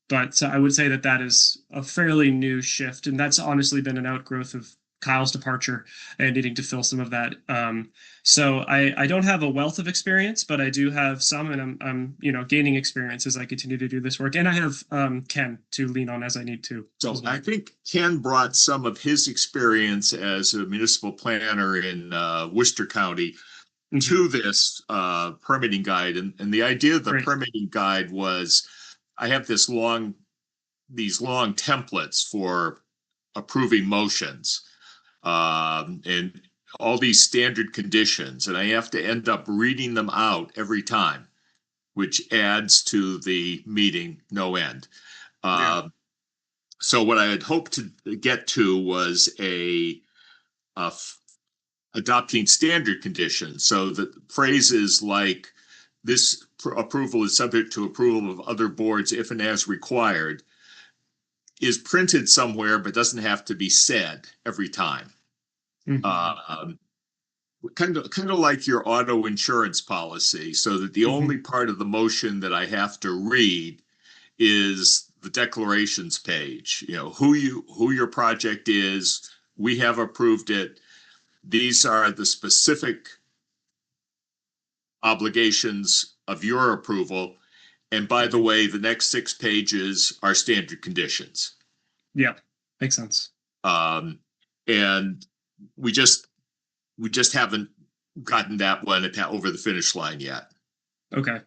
But I would say that is a fairly new shift, and that's honestly been an outgrowth of Kyle's departure and needing to fill some of that. So I don't have a wealth of experience, but I do have some, and I'm gaining experience as I continue to do this work. And I have Ken to lean on as I need to. So I think Ken brought some of his experience as a municipal planner in Worcester County to this permitting guide. And the idea of the permitting guide was, I have these long templates for approving motions and all these standard conditions, and I have to end up reading them out every time, which adds to the meeting no end. So what I had hoped to get to was adopting standard conditions. So the phrases like this approval is subject to approval of other boards if and as required is printed somewhere, but doesn't have to be said every time. Kind of like your auto insurance policy, so that the only part of the motion that I have to read is the declarations page. Who your project is. We have approved it. These are the specific obligations of your approval. And by the way, the next 6 pages are standard conditions. Yeah, makes sense. And we just haven't gotten that one over the finish line yet. Okay.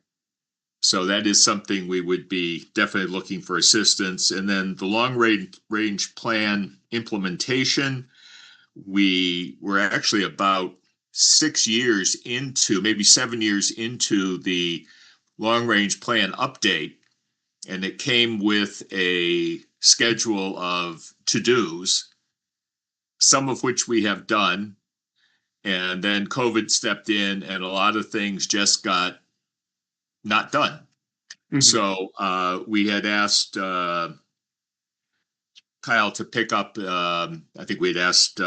So that is something we would be definitely looking for assistance. And then the long range plan implementation, we were actually about 6 years into, maybe 7 years into the long range plan update. And it came with a schedule of to-dos, some of which we have done. And then COVID stepped in and a lot of things just got not done. So we had asked Kyle to pick up, I think we'd asked,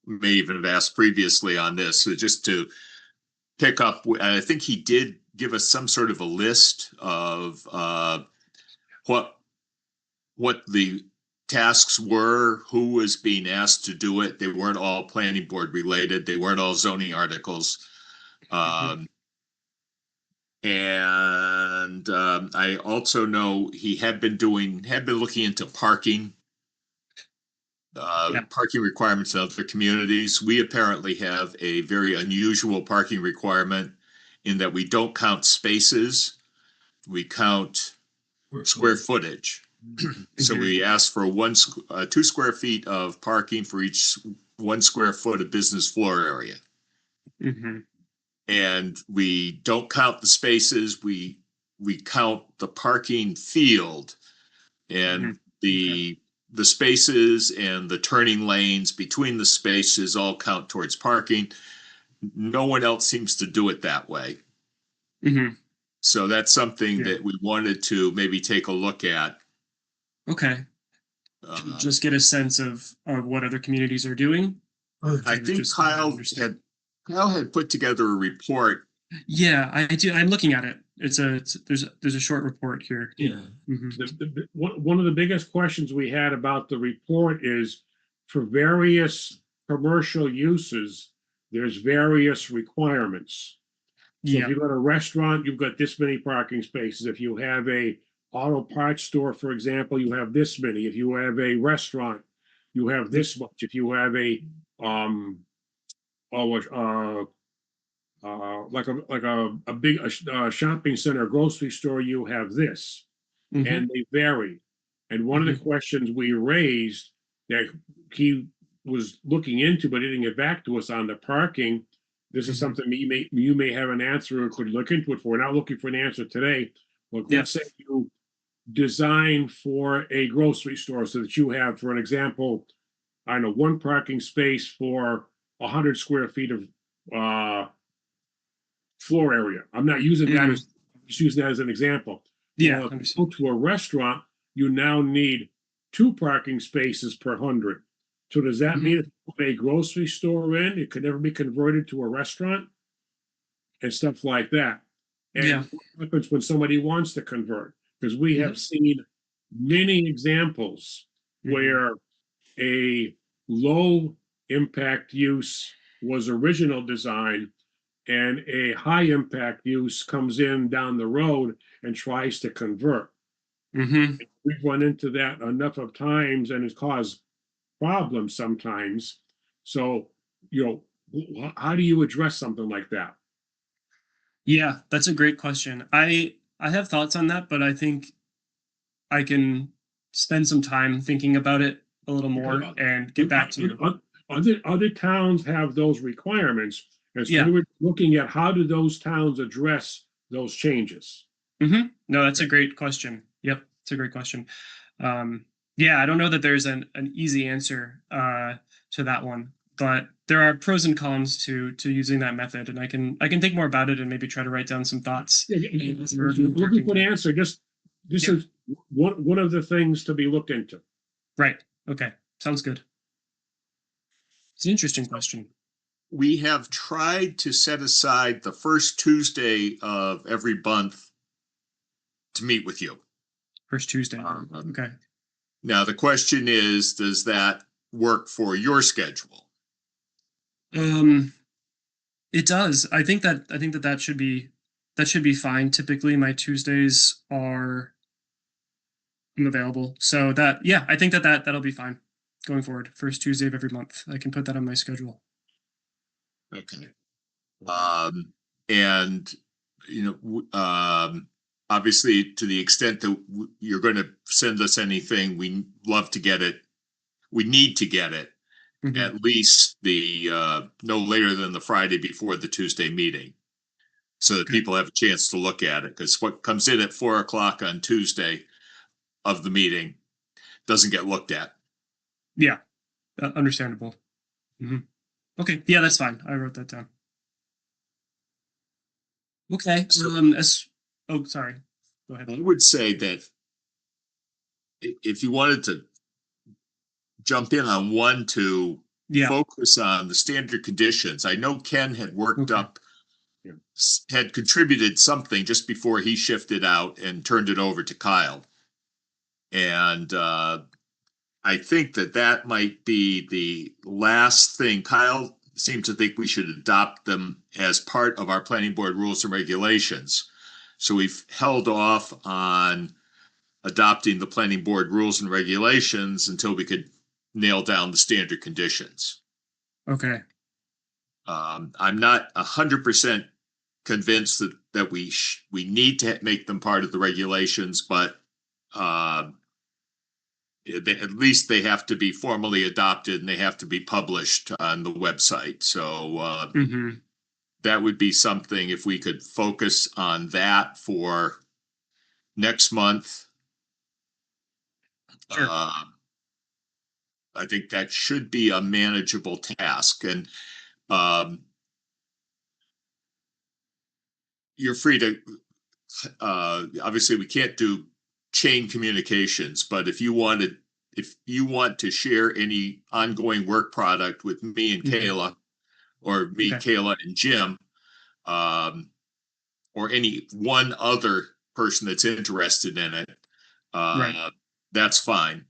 may even have asked previously on this, so just to pick up, I think he did give us some sort of a list of what the tasks were, who was being asked to do it. They weren't all planning board related. They weren't all zoning articles. And I also know he had been looking into parking, parking requirements in other communities. We apparently have a very unusual parking requirement in that we don't count spaces, we count square footage. So we ask for 2 square feet of parking for each 1 square foot of business floor area. And we don't count the spaces, we count the parking field, and the spaces and the turning lanes between the spaces all count towards parking. No one else seems to do it that way. So that's something that we wanted to maybe take a look at. Okay. Just get a sense of what other communities are doing. I think Kyle had put together a report. Yeah, I do. I'm looking at it. There's a short report here. Yeah. One of the biggest questions we had about the report is, for various commercial uses, there's various requirements. So if you've got a restaurant, you've got this many parking spaces. If you have a auto parts store, for example, you have this many. If you have a restaurant, you have this much. If you have a like a big shopping center, grocery store, you have this, and they vary. And one of the questions we raised that he was looking into but didn't get back to us on the parking. This is something you may have an answer or could look into it for. We're not looking for an answer today. Well, let's say you design for a grocery store so that you have, for an example, I don't know, 1 parking space for 100 square feet of floor area. I'm not using that as just using that as an example. Yeah. If you go to a restaurant, you now need 2 parking spaces per 100. So does that mean if you put a grocery store in, it could never be converted to a restaurant and stuff like that? And what happens when somebody wants to convert? Because we have seen many examples where a low impact use was original design and a high impact use comes in down the road and tries to convert. Mm-hmm. We've run into that enough of times and it's caused problems sometimes. So, how do you address something like that? Yeah, that's a great question. I have thoughts on that, but I think I can spend some time thinking about it a little more and get back to you. Other towns have those requirements. And so Yeah. we were looking at how do those towns address those changes? Mm-hmm. No, that's a great question. Yep, it's a great question. Yeah, I don't know that there's an easy answer to that one, but there are pros and cons to using that method, and I can think more about it and maybe try to write down some thoughts. Looking for an answer. This is one of the things to be looked into. Right. Okay. Sounds good. It's an interesting question. We have tried to set aside the first Tuesday of every month to meet with you. First Tuesday. Okay. Now, the question is, does that work for your schedule? It does. I think that should be fine. Typically my Tuesdays are available. So I think that'll be fine going forward. First Tuesday of every month. I can put that on my schedule. Okay. And obviously, to the extent that you're going to send us anything, we love to get it. We need to get it at least no later than the Friday before the Tuesday meeting, so that people have a chance to look at it. Because what comes in at 4:00 on Tuesday of the meeting doesn't get looked at. Yeah, understandable. Mm-hmm. Okay, yeah, that's fine. I wrote that down. Okay. Oh, sorry. Go ahead. I would say that if you wanted to jump in on one to focus on the standard conditions, I know Ken had worked up, had contributed something just before he shifted out and turned it over to Kyle. And I think that might be the last thing. Kyle seemed to think we should adopt them as part of our planning board rules and regulations. So we've held off on adopting the planning board rules and regulations until we could nail down the standard conditions. Okay. I'm not 100% convinced that we need to make them part of the regulations, but at least they have to be formally adopted and they have to be published on the website. So that would be something, if we could focus on that for next month. Sure. I think that should be a manageable task. And you're free to, obviously we can't do chain communications, but if you want to share any ongoing work product with me and Kayla, or me, Kayla and Jim, or any one other person that's interested in it, that's fine.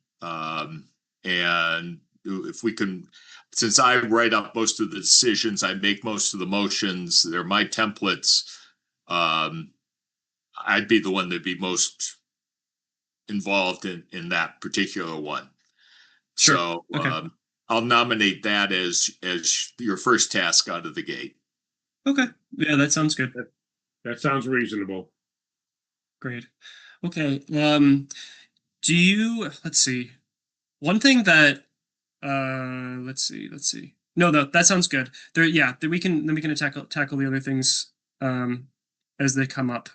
And if we can, since I write up most of the decisions, I make most of the motions, they're my templates, I'd be the one that'd be most involved in that particular one. Sure. So I'll nominate that as your first task out of the gate. Okay. Yeah, that sounds good. That sounds reasonable. Great. Okay. Let's see. One thing that let's see. No, that sounds good. We can tackle the other things as they come up.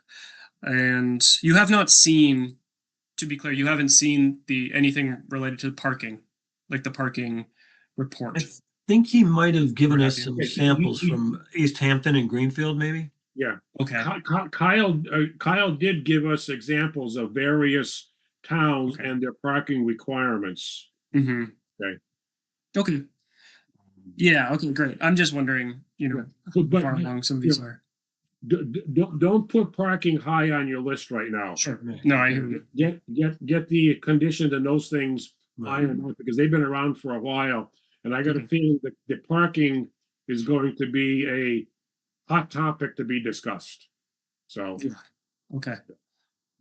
And you have not seen, to be clear, you haven't seen anything related to parking, like the parking report. I think he might have given us some samples from East Hampton and Greenfield, maybe. Yeah. Okay. Kyle did give us examples of various towns and their parking requirements. Mm-hmm. Okay. Yeah. Okay. Great. I'm just wondering, how far along some of these are. Don't put parking high on your list right now. Sure. No, I hear you. Get the conditions and those things iron out because they've been around for a while. And I got a feeling that the parking is going to be a hot topic to be discussed. So, Okay.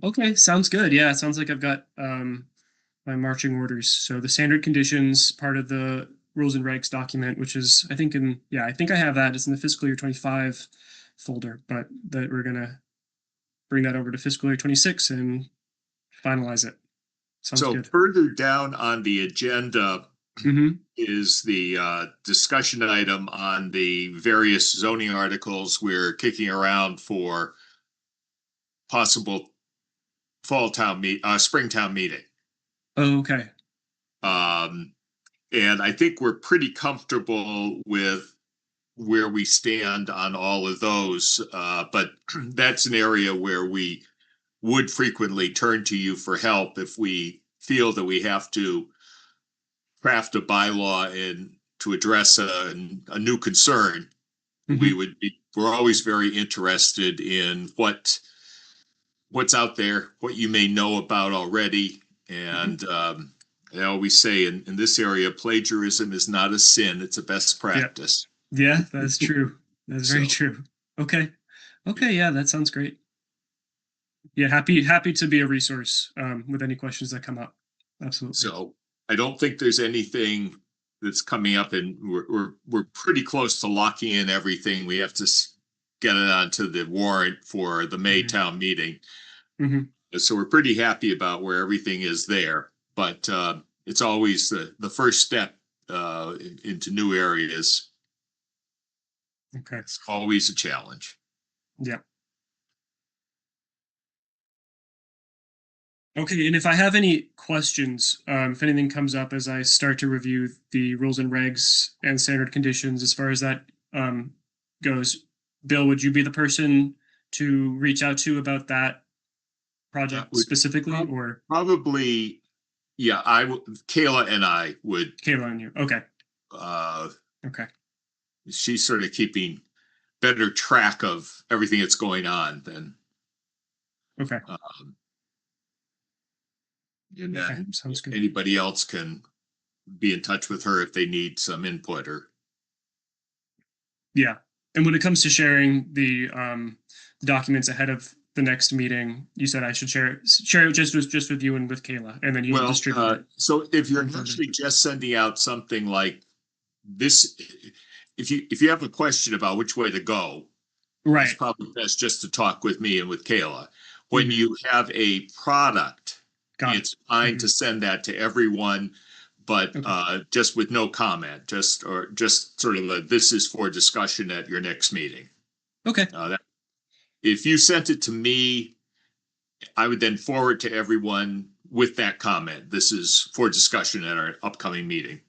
Okay, sounds good. Yeah, it sounds like I've got my marching orders. So the standard conditions, part of the rules and regs document, which is I think I have that. It's in the fiscal year 25 folder, but that we're gonna bring that over to fiscal year 26 and finalize it. Sounds So good. further down on the agenda Mm-hmm. is the discussion item on the various zoning articles we're kicking around for possible Springtown meeting. Oh, okay. And I think we're pretty comfortable with where we stand on all of those. But that's an area where we would frequently turn to you for help if we feel that we have to craft a bylaw and to address a new concern. We're always very interested in what's out there, what you may know about already. And I always say in this area, plagiarism is not a sin, it's a best practice. Yeah, that's true. That's very true. Okay. Okay, yeah, that sounds great. Yeah, happy to be a resource with any questions that come up. Absolutely. So I don't think there's anything that's coming up, and we're pretty close to locking in everything. We have to get it onto the warrant for the May town meeting. So we're pretty happy about where everything is there, but it's always the first step into new areas. Okay. It's always a challenge. Yeah. Okay, and if I have any questions, if anything comes up as I start to review the rules and regs and standard conditions, as far as that goes, Bill, would you be the person to reach out to about that project specifically, or probably? Yeah, Kayla and I would. Kayla and you, okay. Okay. She's sort of keeping better track of everything that's going on than. Okay. And then sounds good. Anybody else can be in touch with her if they need some input or. Yeah, and when it comes to sharing the documents ahead of the next meeting, you said I should share it just with you and with Kayla, and then you distribute it. So if you're actually just sending out something like this, if you have a question about which way to go, right, it's probably best just to talk with me and with Kayla. When you have a product, it's fine to send that to everyone, but just with no comment, just sort of this is for discussion at your next meeting. Okay. If you sent it to me, I would then forward to everyone with that comment. This is for discussion at our upcoming meeting.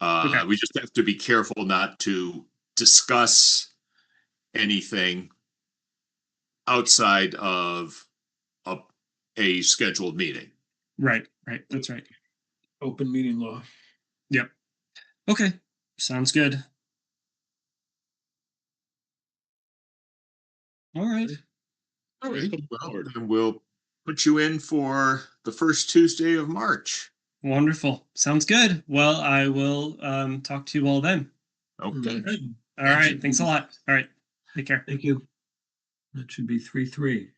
We just have to be careful not to discuss anything outside of a scheduled meeting. Right. That's right. Open meeting law. Yep. Okay. Sounds good. All right. All right. Well, then we'll put you in for the first Tuesday of March. Wonderful. Sounds good. Well, I will talk to you all then. Okay. All right. Thanks a lot. All right. Take care. Thank you. That should be 3-3.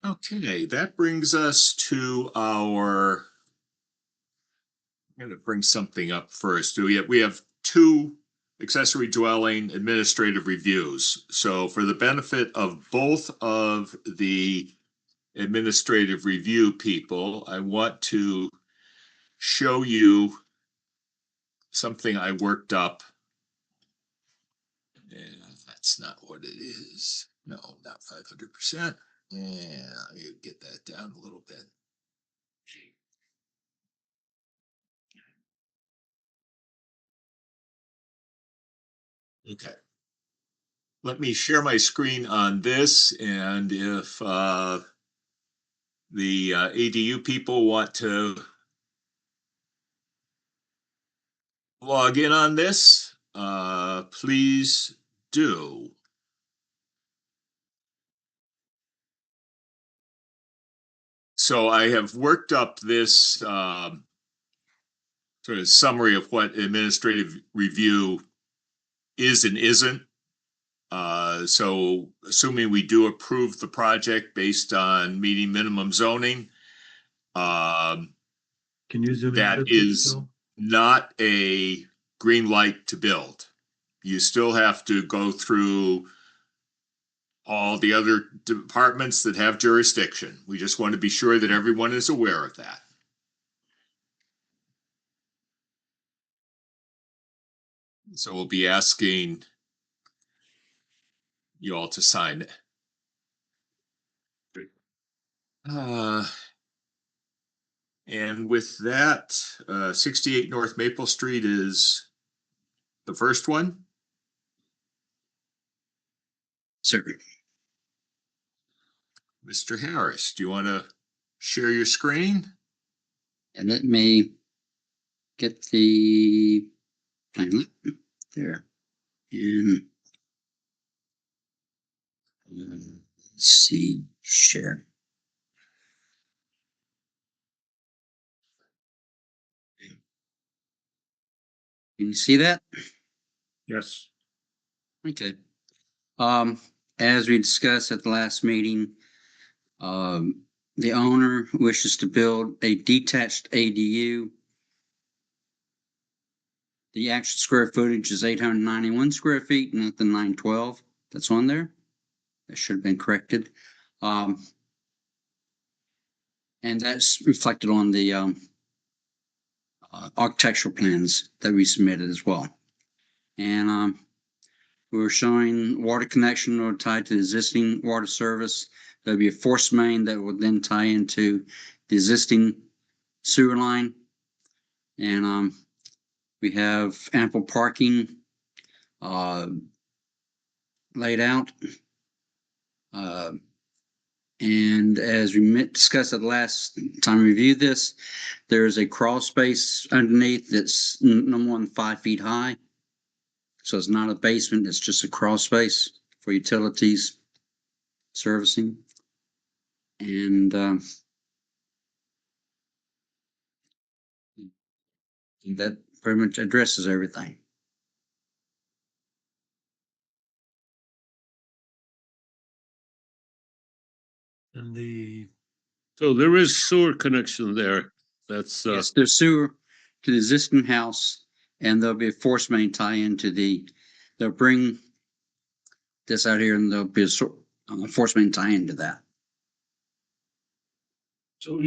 Okay, that brings us to our. I'm going to bring something up first. We have two accessory dwelling administrative reviews. So for the benefit of both of the administrative review people, I want to show you something I worked up. And that's not what it is. No, not 500%. Yeah, you get that down a little bit. Okay. Let me share my screen on this, and if the ADU people want to log in on this, please do. So I have worked up this sort of summary of what administrative review is and isn't. So assuming we do approve the project based on meeting minimum zoning, Can you zoom in? that is not a green light to build. You still have to go through all the other departments that have jurisdiction. We just want to be sure that everyone is aware of that. So we'll be asking you all to sign it. And with that, 68 North Maple Street is the first one. Sir. Mr. Harris, do you want to share your screen? And let me get the plan there. And let's see, share. Can you see that? Yes. Okay. As we discussed at the last meeting, the owner wishes to build a detached ADU. The actual square footage is 891 square feet, not the 912 that's on there. That should have been corrected. And that's reflected on the architectural plans that we submitted as well. And we're showing water connection or tied to the existing water service. There'll be a force main that will then tie into the existing sewer line. And we have ample parking laid out. And as we discussed at the last time we reviewed this, there's a crawl space underneath that's no more than 5 feet high. So it's not a basement, it's just a crawl space for utilities servicing. And that pretty much addresses everything. And So there is sewer connection there. That's yes, there's sewer to the existing house, and there'll be a force main tie into they'll bring this out here, and there'll be a force main tie into that. So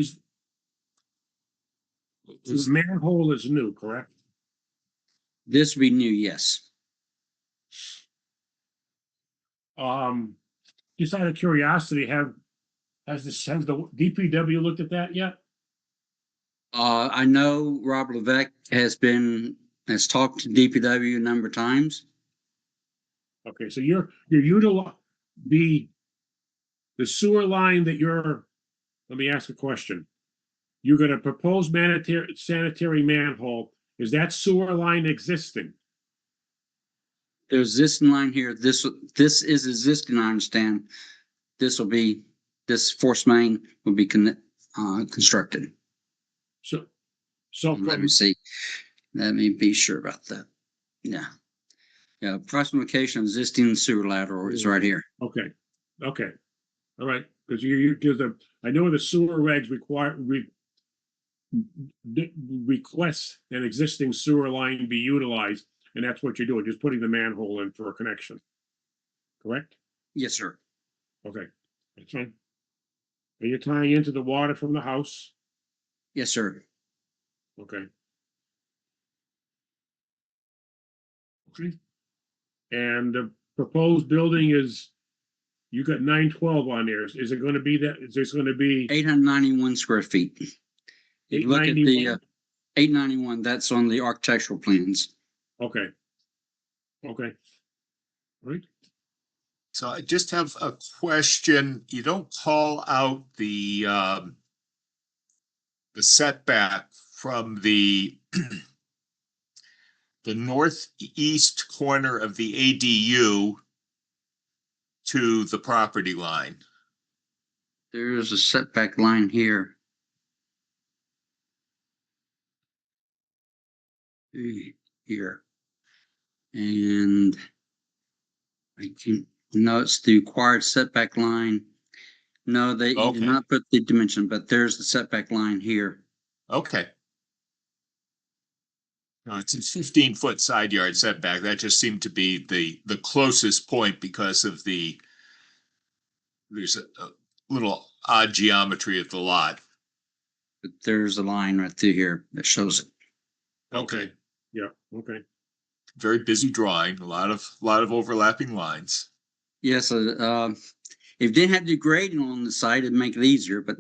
this manhole is new, correct? This would be new, yes. Just out of curiosity, has the DPW looked at that yet? I know Rob Levesque has talked to DPW a number of times. Okay, so you're the sewer line that let me ask a question. You're gonna propose sanitary manhole. Is that sewer line existing? There's this line here. This is existing, I understand. This force main will be constructed. So let me see. Let me be sure about that. Yeah. Yeah. Approximate location of existing sewer lateral is right here. Okay. Okay. All right. Because I know the sewer regs request an existing sewer line be utilized, and that's what you're doing, just putting the manhole in for a connection. Correct? Yes, sir. Okay. That's fine. Are you tying into the water from the house? Yes, sir. Okay. Okay. And the proposed building is, you got 912 on there. Is it going to be that? Is this going to be 891 square feet? If you look at the 891, that's on the architectural plans. Okay. Okay. Right. So I just have a question. You don't call out the setback from the northeast corner of the ADU to the property line. There's a setback line here. Here. And I can, no, it's the required setback line. No, they you Okay. did not put the dimension, but there's the setback line here. Okay. No, it's a 15-foot side yard setback. That just seemed to be the closest point because of there's a little odd geometry of the lot. But there's a line right through here that shows it. Okay. Yeah, okay. Very busy drawing, a lot of overlapping lines. Yes, if you didn't have to do grading on the side, it'd make it easier, but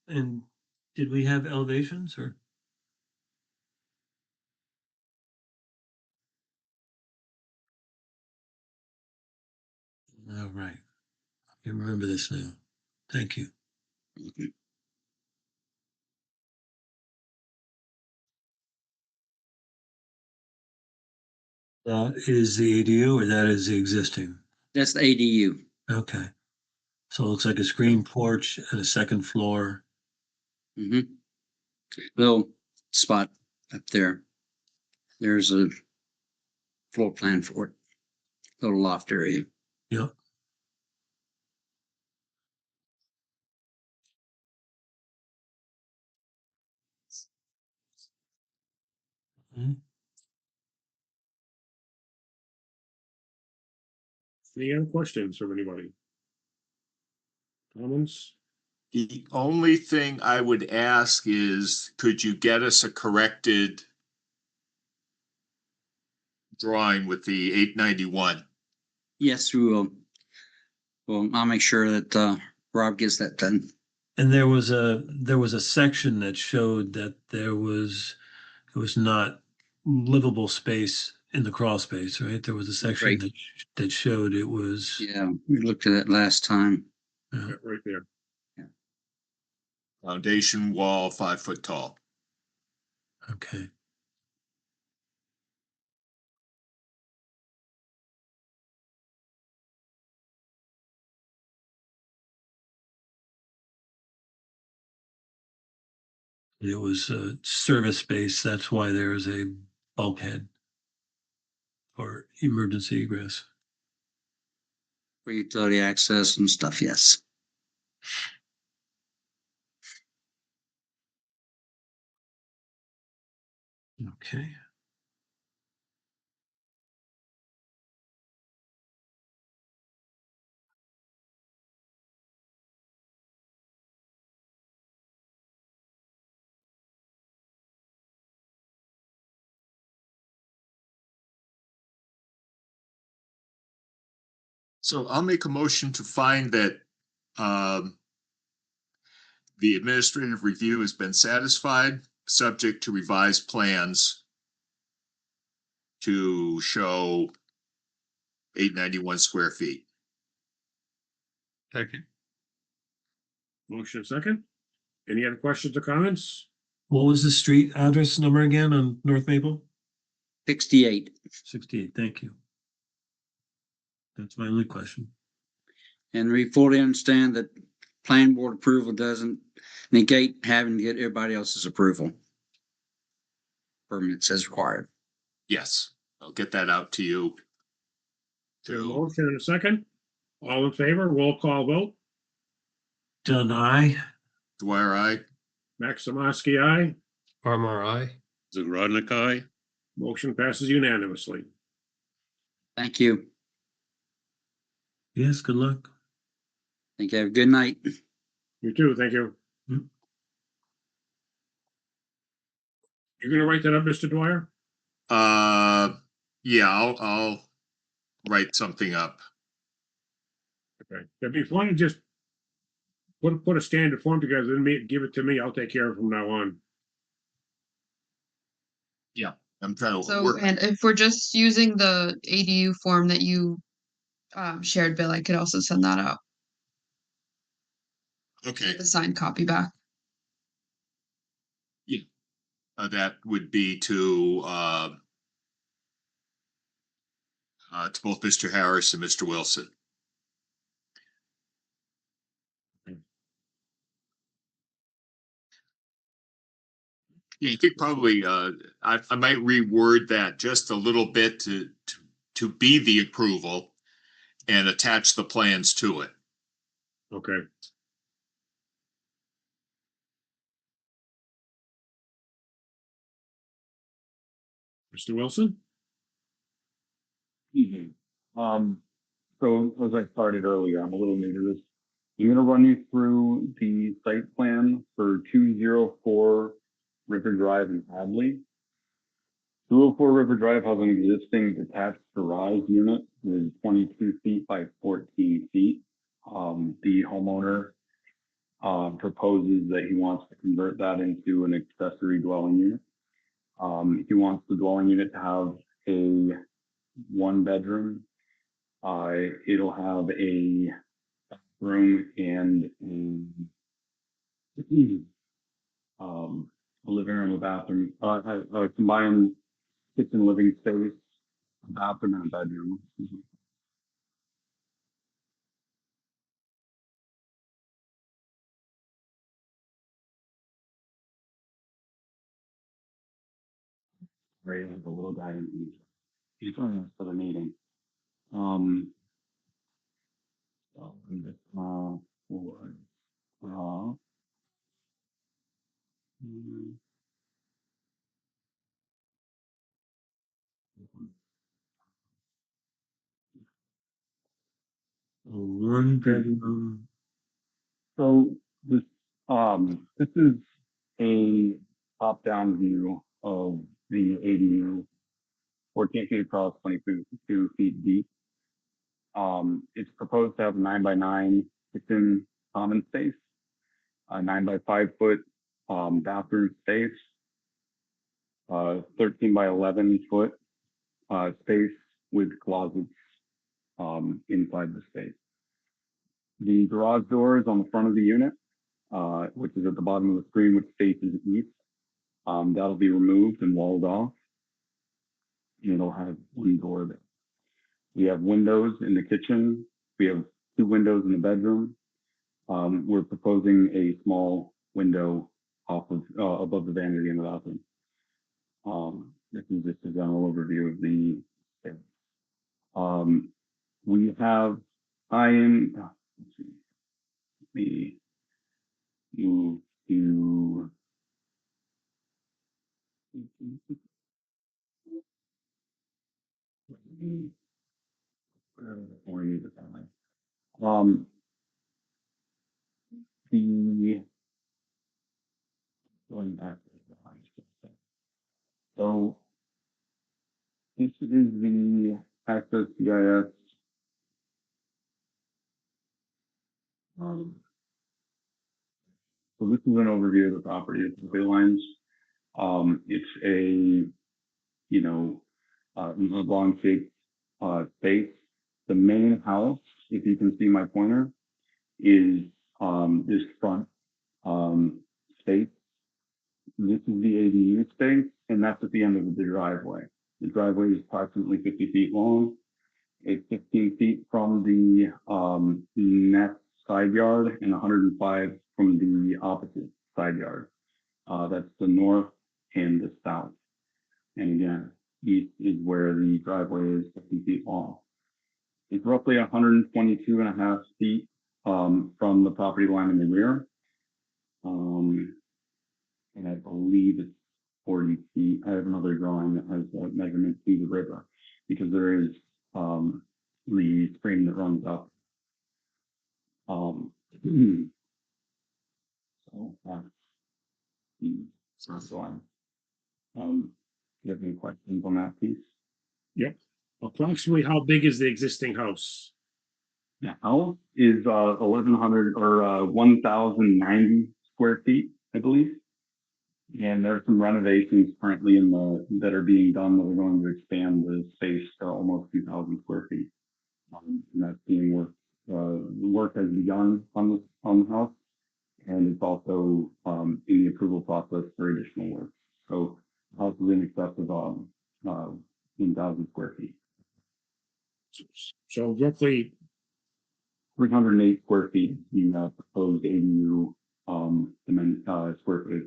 And did we have elevations or? All right. I can remember this now. Thank you. That is the ADU or that is the existing? that's the ADU. Okay. So it looks like a screen porch and a second floor. Mm-hmm. Little spot up there. There's a floor plan for it. Little loft area. Yep. Any other questions from anybody? Comments? The only thing I would ask is, could you get us a corrected drawing with the 891? Yes, we will. Well, I'll make sure that Rob gets that done. And there was a section that showed that it was not livable space in the crawl space, right? There was a section Right. that showed it was. Yeah, we looked at it last time. Yeah, right there. Foundation wall 5 foot tall. Okay. It was a service space. That's why there is a bulkhead for emergency egress. For utility access and stuff, yes. Okay. So I'll make a motion to find that the administrative review has been satisfied, subject to revised plans to show 891 square feet. Second. Motion second. Any other questions or comments? What was the street address number again on North Maple? 68. 68. Thank you. That's my only question. And we fully understand that planning board approval doesn't negate having to get everybody else's approval. Permits as required. Yes, I'll get that out to you. There's a motion and a second. All in favor, roll call vote. Dunn, aye. Dwyer, aye. Maximowski, aye. Farmer, aye. Zagradnik, aye. Motion passes unanimously. Thank you. Yes, good luck. Thank you. Have a good night. You too, thank you. You're gonna write that up, Mr. Dwyer? Yeah, I'll write something up. Okay. If you want to just put a standard form together and give it to me, I'll take care of it from now on. Yeah, I'm trying to So, work. and if we're just using the ADU form that you shared, Bill, I could also send that out, Okay, the signed copy back. that would be to to both Mr. Harris and Mr. Wilson. Yeah, you could probably, I might reword that just a little bit to be the approval and attach the plans to it. Okay. Mr. Wilson? Evening. So as I started earlier, I'm a little new to this. I'm gonna run you through the site plan for 204 River Drive in Hadley. 204 River Drive has an existing detached garage unit that is 22 feet by 14 feet. The homeowner proposes that he wants to convert that into an accessory dwelling unit. He wants the dwelling unit to have a 1 bedroom. It'll have a room and a living room, a bathroom, a combined kitchen living space, a bathroom and a bedroom. Right, I have a little guy in each. He's joining us for the meeting. So I'm just, for, mm, 1 bedroom. So this is a top-down view of the ADU, 14 feet across, 22 feet deep. It's proposed to have a 9x9 kitchen common space, a 9x5 foot bathroom space, 13x11 foot space with closets inside the space. The garage door is on the front of the unit, which is at the bottom of the screen, which faces east. That'll be removed and walled off. And it'll have 1 door there. We have windows in the kitchen. We have 2 windows in the bedroom. We're proposing a small window off of above the vanity in the bathroom. This is just a general overview of the space. We have let's see, we move to where is it? The going back to the slide. So this is the Access GIS. So this is an overview of the property. It's the lines. It's a, you know, long shaped space. The main house, if you can see my pointer, is this front space. This is the ADU space, and that's at the end of the driveway. The driveway is approximately 50 feet long. It's 15 feet from the next side yard and 105 from the opposite side yard. That's the north and the south. And again, east is where the driveway is 50 feet long. It's roughly 122.5 feet from the property line in the rear. And I believe it's 40 feet. I have another drawing that has measurements to the river because there is the stream that runs up. So that's the first one. Do you have any questions on that piece? Yep. Approximately how big is the existing house? The house is 1,100 or 1,090 square feet, I believe. And there are some renovations currently that are being done that are going to expand the space to almost 2,000 square feet. And that's being worked. The work has begun on the house, and it's also in the approval process for additional work. So the house is in excess of 1,000 square feet. So roughly 308 square feet, the proposed ADU, square footage.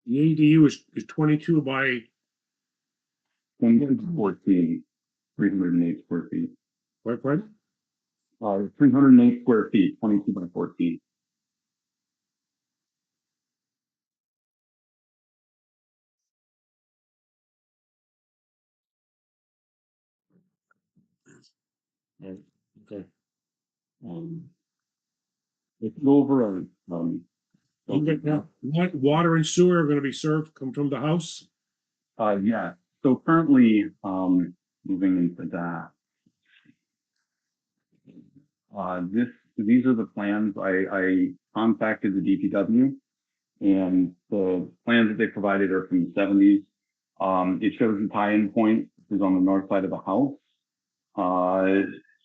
the ADU is 22 by 14, 308 square feet. what, pardon? 308 square feet, 22 by 14. Okay. It's over Okay, now, what water and sewer are gonna be served, come from the house? yeah. So currently, moving into that. These are the plans. I contacted the DPW, and the plans that they provided are from the 70s. It shows the tie-in point is on the north side of the house.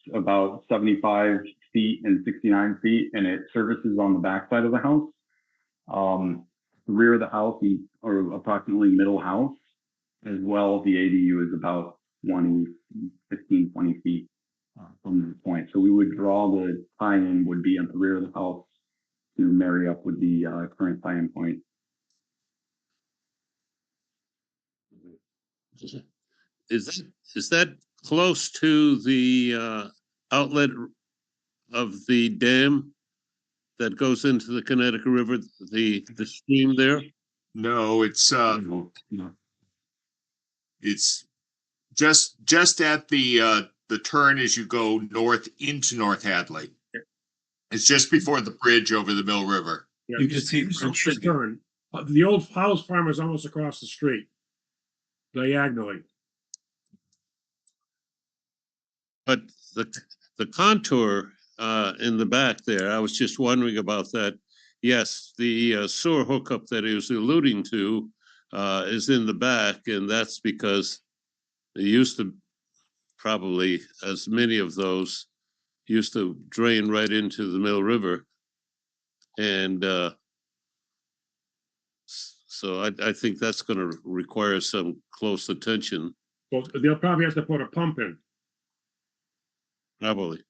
It's about 75 feet and 69 feet, and it services on the back side of the house. The rear of the house, or approximately middle house, as well, the ADU is about 15, 20 feet from the point. So we would draw the tie-in would be at the rear of the house to marry up with the current tie-in point. Is that close to the outlet of the dam that goes into the Connecticut River, the stream there? No, it's just at the turn as you go north into North Hadley. It's just before the bridge over the Mill River. Yeah, You can see just from the turn. The old house farm is almost across the street. Diagonally. But the contour in the back there, I was just wondering about that. Yes, the sewer hookup that he was alluding to is in the back, and that's because they used to probably, as many of those, used to drain right into the Mill River. And so I think that's going to require some close attention, Well, they'll probably have to put a pump in. probably.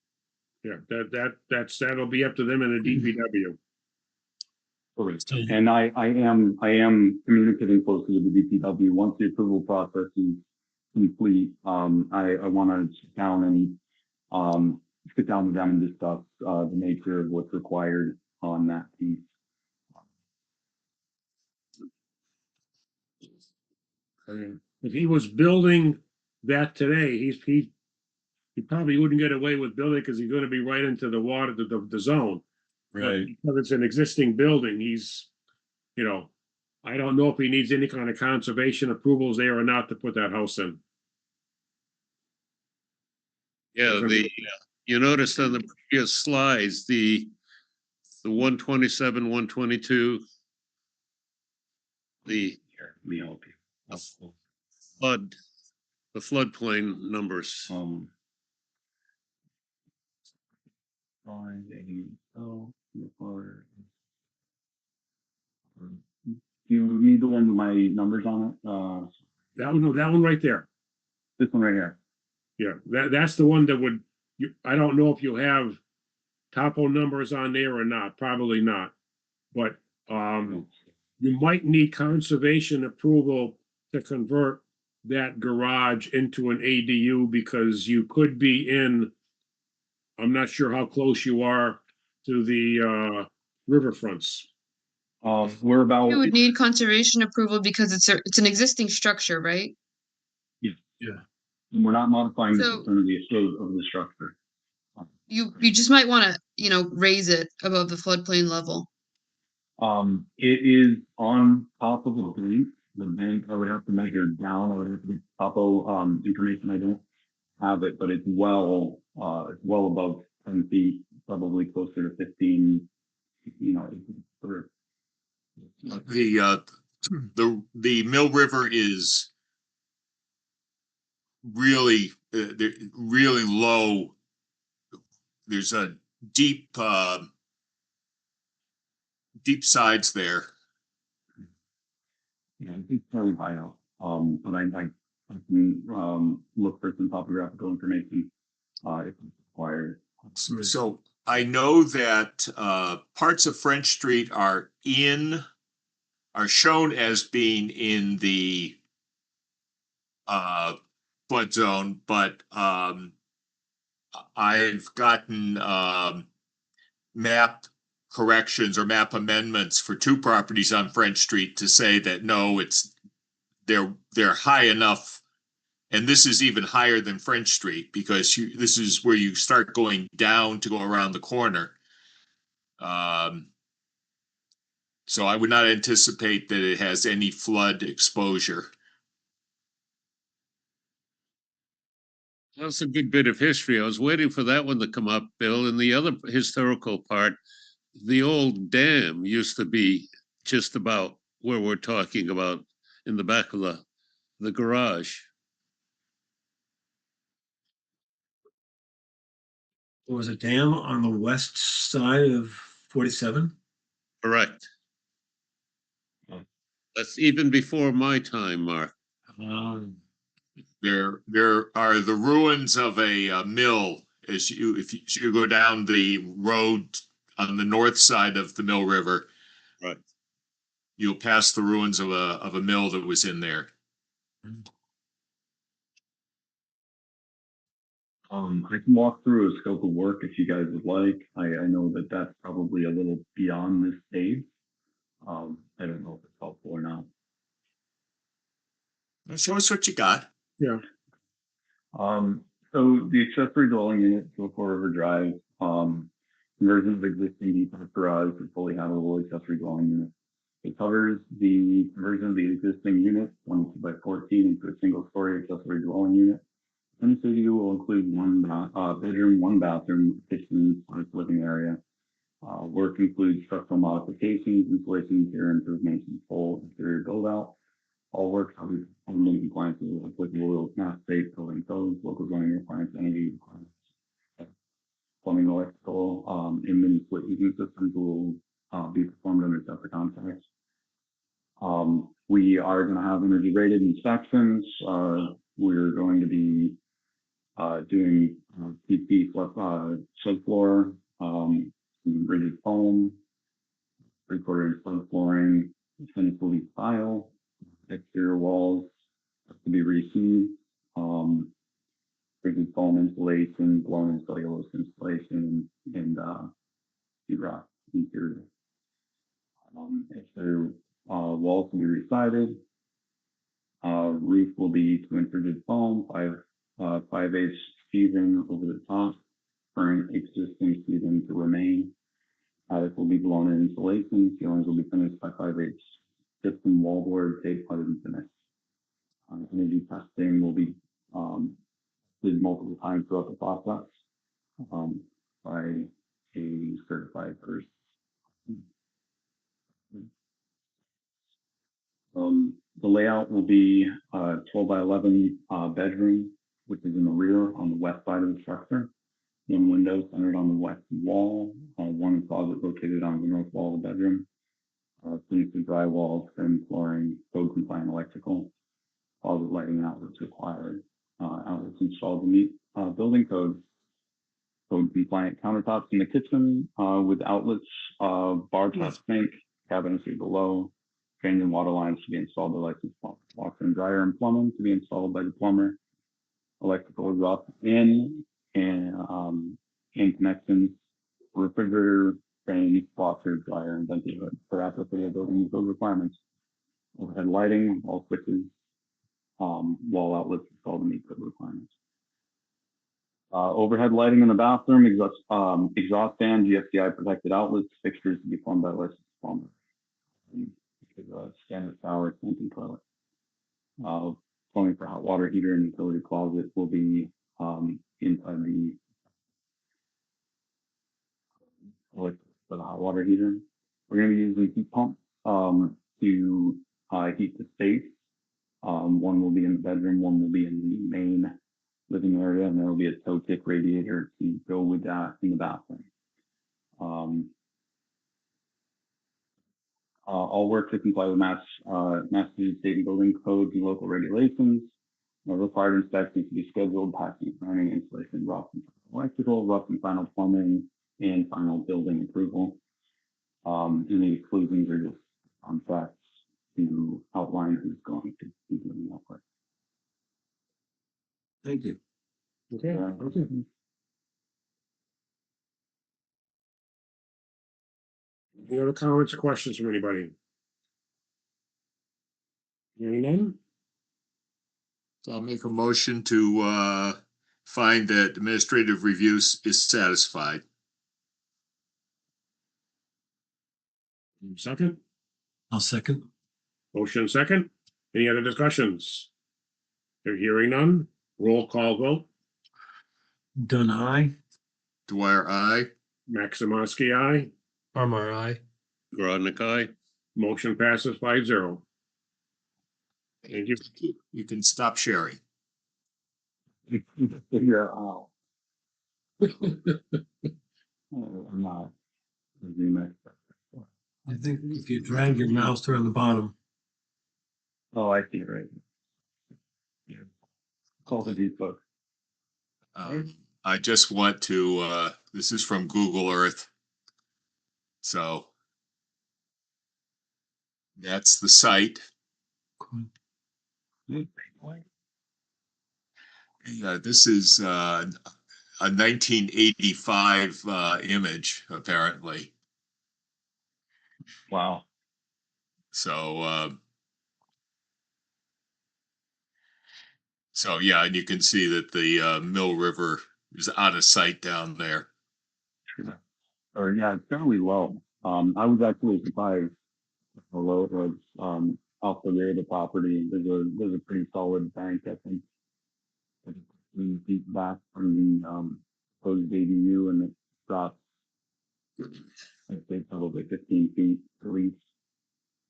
Yeah, that'll be up to them and the DPW. Correct. And I am communicating closely with the DPW. Once the approval process is complete, I want to sit down with them and discuss the nature of what's required on that piece. If he was building that today, he probably wouldn't get away with building because he's gonna be right into the water, the zone. But because it's an existing building, he's, I don't know if he needs any kind of conservation approvals there or not to put that house in. Yeah, you noticed on the previous slides, the 127, 122, the floodplain numbers. Do you need the one with my numbers on it? That one right there. This one right here. Yeah, that's the one that would, I don't know if you have topo numbers on there or not, probably not. But you might need conservation approval to convert that garage into an ADU because you could be in, I'm not sure how close you are to the riverfronts. We're about. You would need conservation approval because it's an existing structure, right? Yeah. We're not modifying the So- footprint of the estate of the structure. You just might want to, raise it above the floodplain level. It is on top of the bank. The bank, I would have to measure down. I would have to get topo information. I don't have it, but it's well above 10 feet, probably closer to 15. For The Mill River is really really low. There's a deep sides there. Yeah, it's very high out. But I can, look for some topographical information, if required. So I know that parts of French Street are shown as being in the flood zone, but I've gotten map corrections or map amendments for 2 properties on French Street to say that no, they're high enough. And this is even higher than French Street because this is where you start going down to go around the corner. So I would not anticipate that it has any flood exposure. That's a good bit of history. I was waiting for that one to come up, Bill. And the other historical part, the old dam used to be just about where we're talking about in the back of the garage. There was a dam on the west side of 47. Correct. That's even before my time, Mark. There are the ruins of a mill if you go down the road on the north side of the Mill River. Right. You'll pass the ruins of a mill that was in there. I can walk through a scope of work if you guys would like. I know that that's probably a little beyond this stage. I don't know if it's helpful or not. Show us what you got. Yeah. So the accessory dwelling unit, Gilfoyle River Drive, conversion of existing detached garage to fully habitable accessory dwelling unit. It covers the conversion of the existing unit, 22 by 14, into a single-story accessory dwelling unit. And the city will include one bedroom, 1 bathroom, kitchen, living area. Work includes structural modifications, installation, interior improvements, and full interior build-out. All work shall be performed in compliance with applicable Mass State building codes, local zoning requirements, energy requirements. Plumbing, electrical, and mini split heating systems will be performed under separate contracts. We are going to have energy rated inspections. We're going to be doing PP subfloor, rigid foam, 3/4 inch subflooring, finished leaf tile, exterior walls have to be received, rigid foam insulation, blown cellulose insulation, and sheetrock interior. Exterior walls will be resided. Roof will be 2-inch rigid foam, 5/8 sheathing over the top, current existing sheathing to remain. Attic will be blown in insulation. Ceilings will be finished by 5/8 gypsum wallboard, tape, putted, and finished. Energy testing will be did multiple times throughout the process by a certified person. The layout will be 12 by 11 bedroom, which is in the rear on the west side of the structure. 1 window centered on the west wall, 1 closet located on the north wall of the bedroom. Finished drywall, trim flooring, code compliant electrical, closet lighting outlets required. Outlets installed to meet building codes. Code compliant countertops in the kitchen with outlets, bar top sink, cabinetry below. Drain and water lines to be installed by licensed plumber. Washer and dryer and plumbing to be installed by the plumber. Electrical exhaust in and connections. Refrigerator, drain, washer, dryer, and ventilator for applicable building code requirements. Overhead lighting, all switches, wall outlets installed to meet code requirements. Overhead lighting in the bathroom, exhaust fan, GFCI protected outlets, fixtures to be plumbed by licensed plumber. Standard shower, sink, and toilet. Plumbing for hot water heater and utility closet will be inside the for the hot water heater. We're going to be using heat pumps to heat the space. One will be in the bedroom, one will be in the main living area, and there will be a toe tick radiator to go with that in the bathroom. All work to comply with Massachusetts State and Building Codes and local regulations. required inspections to be scheduled, piping, running, installation, rough and electrical, rough and final plumbing, and final building approval. Any exclusions are just contracts to outline who's going to be doing that work. Thank you. Okay. Okay. Any other comments or questions from anybody? Hearing none? So I'll make a motion to find that administrative reviews is satisfied. Second? I'll second. Motion second. Any other discussions? Hearing none, roll call vote. Dunn, aye. Dwyer, aye. Maximovsky, aye. Farmer, aye. Grodnick, aye. Motion passes 5-0. Thank you. You can stop sharing. Figure out how. I'm not. I think if you drag your mouse around the bottom. Oh, I see, right. Yeah. Call the deep book. I just want to, this is from Google Earth. So that's the site. Yeah, this is a 1985 image, apparently. Wow. So yeah, and you can see that the Mill River is out of sight down there. Sure. Or yeah, it's fairly low. I was actually surprised how low it was off the rear of the property. There's a pretty solid bank, I think. 3 feet back from the proposed ADU, and it drops, I'd say probably 15 feet at least.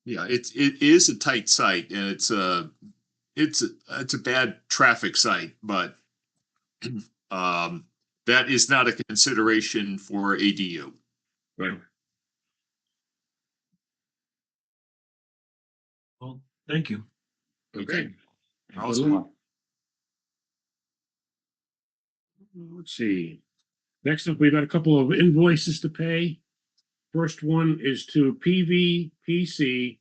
Yeah, it is a tight site, and it's a bad traffic site, but that is not a consideration for ADU. Right. Well, thank you. Okay. Awesome. Let's see. Next up, we've got a couple of invoices to pay. First one is to PVPC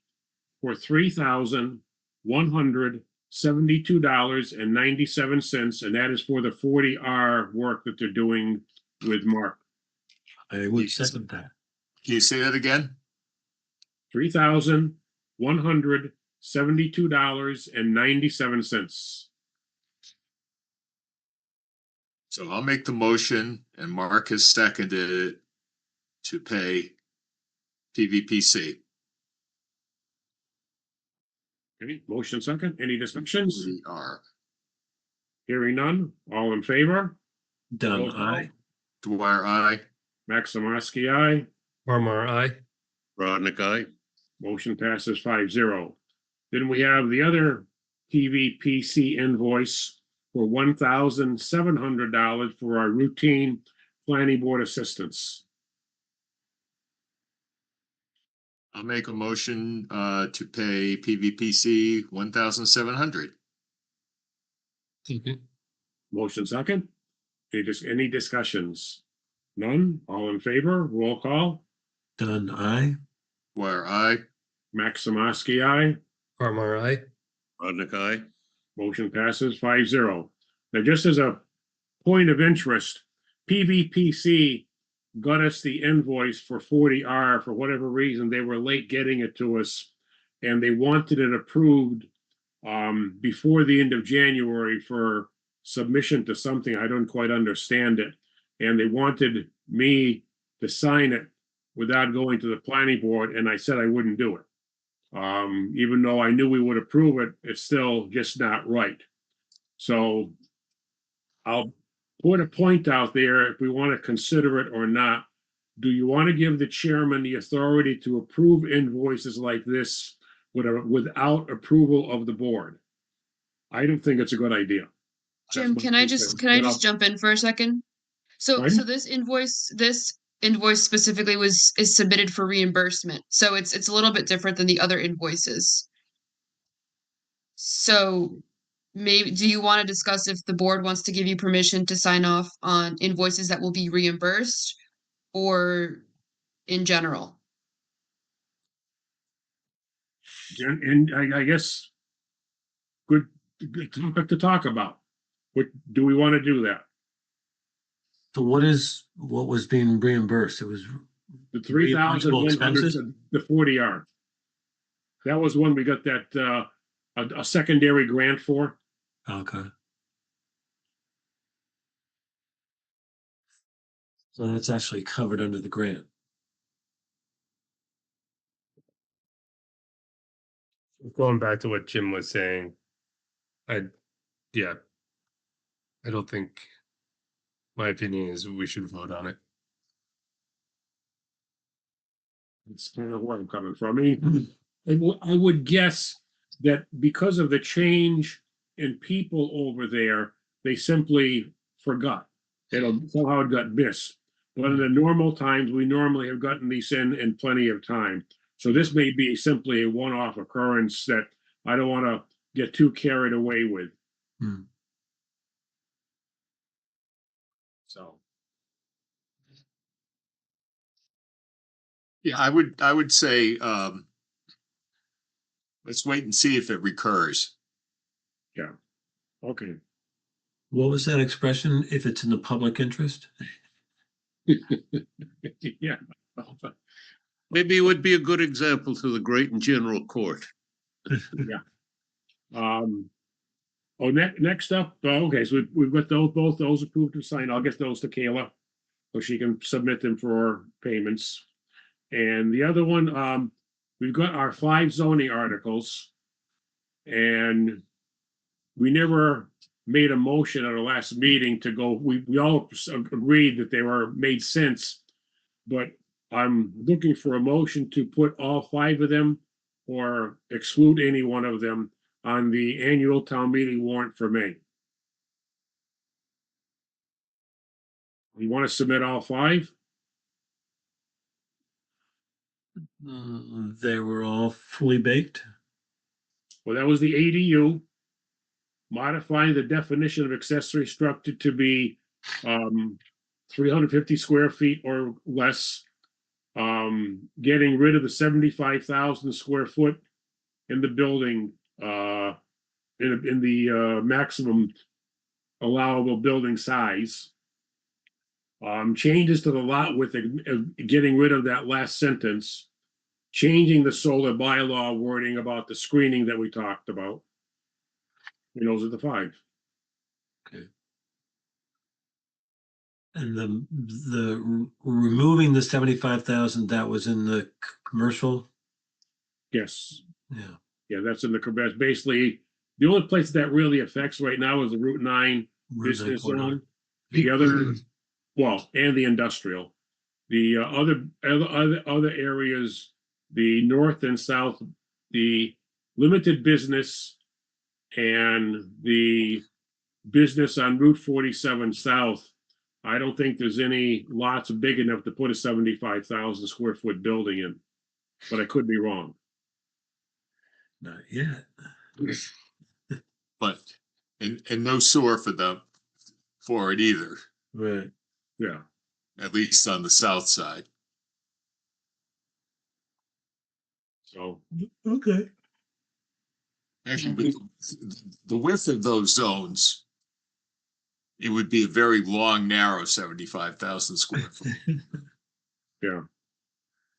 for $3,172.97, and that is for the 40R work that they're doing with Mark. I would second that. Can you say that again? $3,172.97. So I'll make the motion, and Mark has seconded it to pay PVPC. Okay, motion second. Any discussions? We are. Hearing none. All in favor? Dunn, Roll call. aye. Dwyer, aye. Maximovsky, aye. Farmer, aye. Grodnick, aye. Motion passes 5-0. Then we have the other PVPC invoice for $1,700 for our routine planning board assistance. I'll make a motion to pay PVPC 1,700. Motion second. Any discussions? None. All in favor? Roll call. Dunn, aye. Dwyer, aye. Maximovsky, aye. Farmer, aye. Grodnick, aye. Motion passes 5-0. Now, just as a point of interest, PVPC got us the invoice for 40R. For whatever reason, they were late getting it to us, and they wanted it approved before the end of January for submission to something. I don't quite understand it. And they wanted me to sign it without going to the planning board, and I said I wouldn't do it. Even though I knew we would approve it, it's still just not right. So I'll put a point out there if we want to consider it or not. Do you want to give the chairman the authority to approve invoices like this without approval of the board? I don't think it's a good idea. Jim, can I just jump in for a second? So Pardon? this invoice specifically is submitted for reimbursement. So it's a little bit different than the other invoices. So maybe, do you want to discuss if the board wants to give you permission to sign off on invoices that will be reimbursed or in general? And I guess good topic to talk about. What, do we want to do that? So what was being reimbursed? It was The 3,100, expenses? the 40R. That was one we got that, a secondary grant for. Okay. So that's actually covered under the grant. Going back to what Jim was saying, yeah, I don't think, my opinion is we should vote on it. That's kind of where I'm coming from. I mean, I would guess that because of the change in people over there, they simply forgot. Somehow it got missed. But in the normal times, we normally have gotten these in plenty of time. So this may be simply a one-off occurrence that I don't want to get too carried away with. So. Yeah, I would say, let's wait and see if it recurs. Yeah, okay. What was that expression? If it's in the public interest? Yeah. Maybe it would be a good example to the great and general court. Yeah. Oh, next up, okay, so we've got both those approved and signed. I'll get those to Kayla so she can submit them for payments. And the other one, we've got our 5 zoning articles. And we never made a motion at our last meeting to go, we all agreed that they made sense. But I'm looking for a motion to put all 5 of them or exclude any one of them on the annual town meeting warrant for May. You want to submit all 5? They were all fully baked. Well, that was the ADU. Modifying the definition of accessory structure to be 350 square feet or less. Getting rid of the 75,000 square foot in the building, in the maximum allowable building size. Changes to the lot with getting rid of that last sentence. Changing the solar bylaw wording about the screening that we talked about. And those are the 5. Okay. And the removing the 75,000, that was in the commercial? Yes. Yeah. Yeah, that's in the, that's basically, the only place that really affects right now is the Route 9 business zone. The other, well, and the industrial. The other areas, the north and south, the limited business and the business on Route 47 South, I don't think there's any lots big enough to put a 75,000 square foot building in, but I could be wrong. Not yet. But, and no sewer for it either, Right. Yeah. at least on the south side. So, okay. Actually, with the width of those zones, it would be a very long, narrow 75,000 square foot. yeah.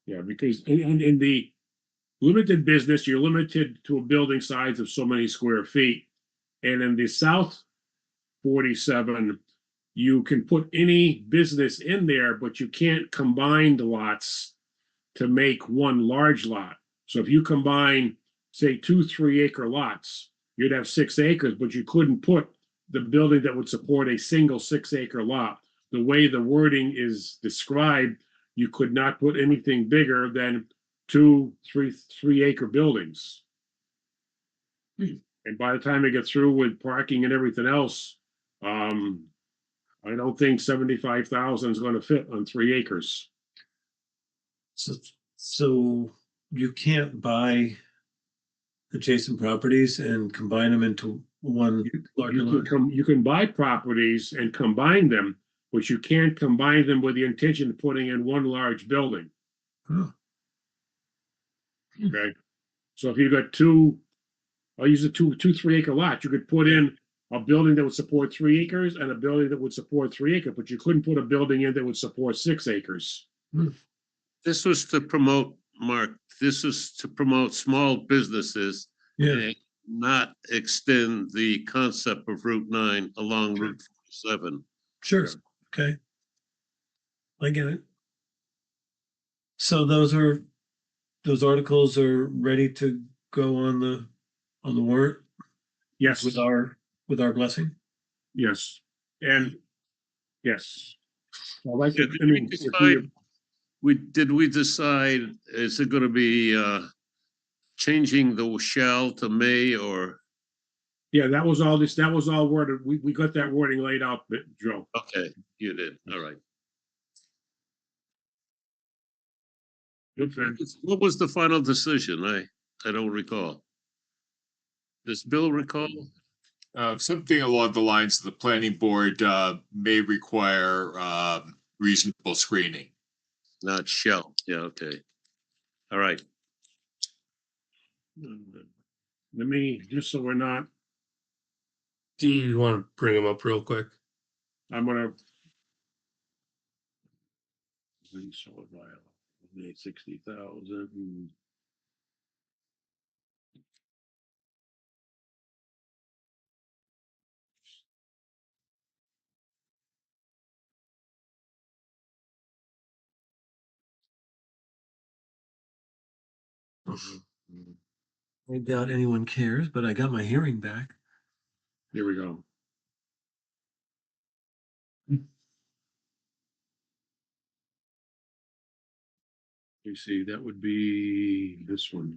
Yeah, because in the limited business, you're limited to a building size of so many square feet. And in the South 47, you can put any business in there, but you can't combine the lots to make one large lot. So if you combine, say, 2 3-acre lots, you'd have 6 acres, but you couldn't put the building that would support a single 6-acre lot. The way the wording is described, you could not put anything bigger than 2 3-acre buildings. And by the time they get through with parking and everything else, I don't think 75,000 is going to fit on 3 acres. So you can't buy adjacent properties and combine them into one larger lot. You can buy properties and combine them, but you can't combine them with the intention of putting in one large building. Huh. Okay, so if you got two, I'll use a 3 acre lot, you could put in a building that would support 3 acres and a building that would support 3 acres, but you couldn't put a building in that would support 6 acres. This was to promote, Mark, this is to promote small businesses. Yeah. And not extend the concept of Route 9 along Route 47. Sure. Okay. I get it. So those articles are ready to go on the warrant Yes, with our blessing. yes, and yes. I like it. Did I we mean, if decide, did we decide, is it gonna be changing the shall to may, or? yeah, that was all worded. We got that wording laid out, Joe. Okay, you did, all right. Okay. What was the final decision? I don't recall. Does Bill recall? Something along the lines of the planning board may require reasonable screening. Not shall, yeah, okay. All right. Let me, just so we're not, Do you want to bring them up real quick? I'm gonna. 60,000. I doubt anyone cares, but I got my hearing back. Here we go. You see, that would be this one.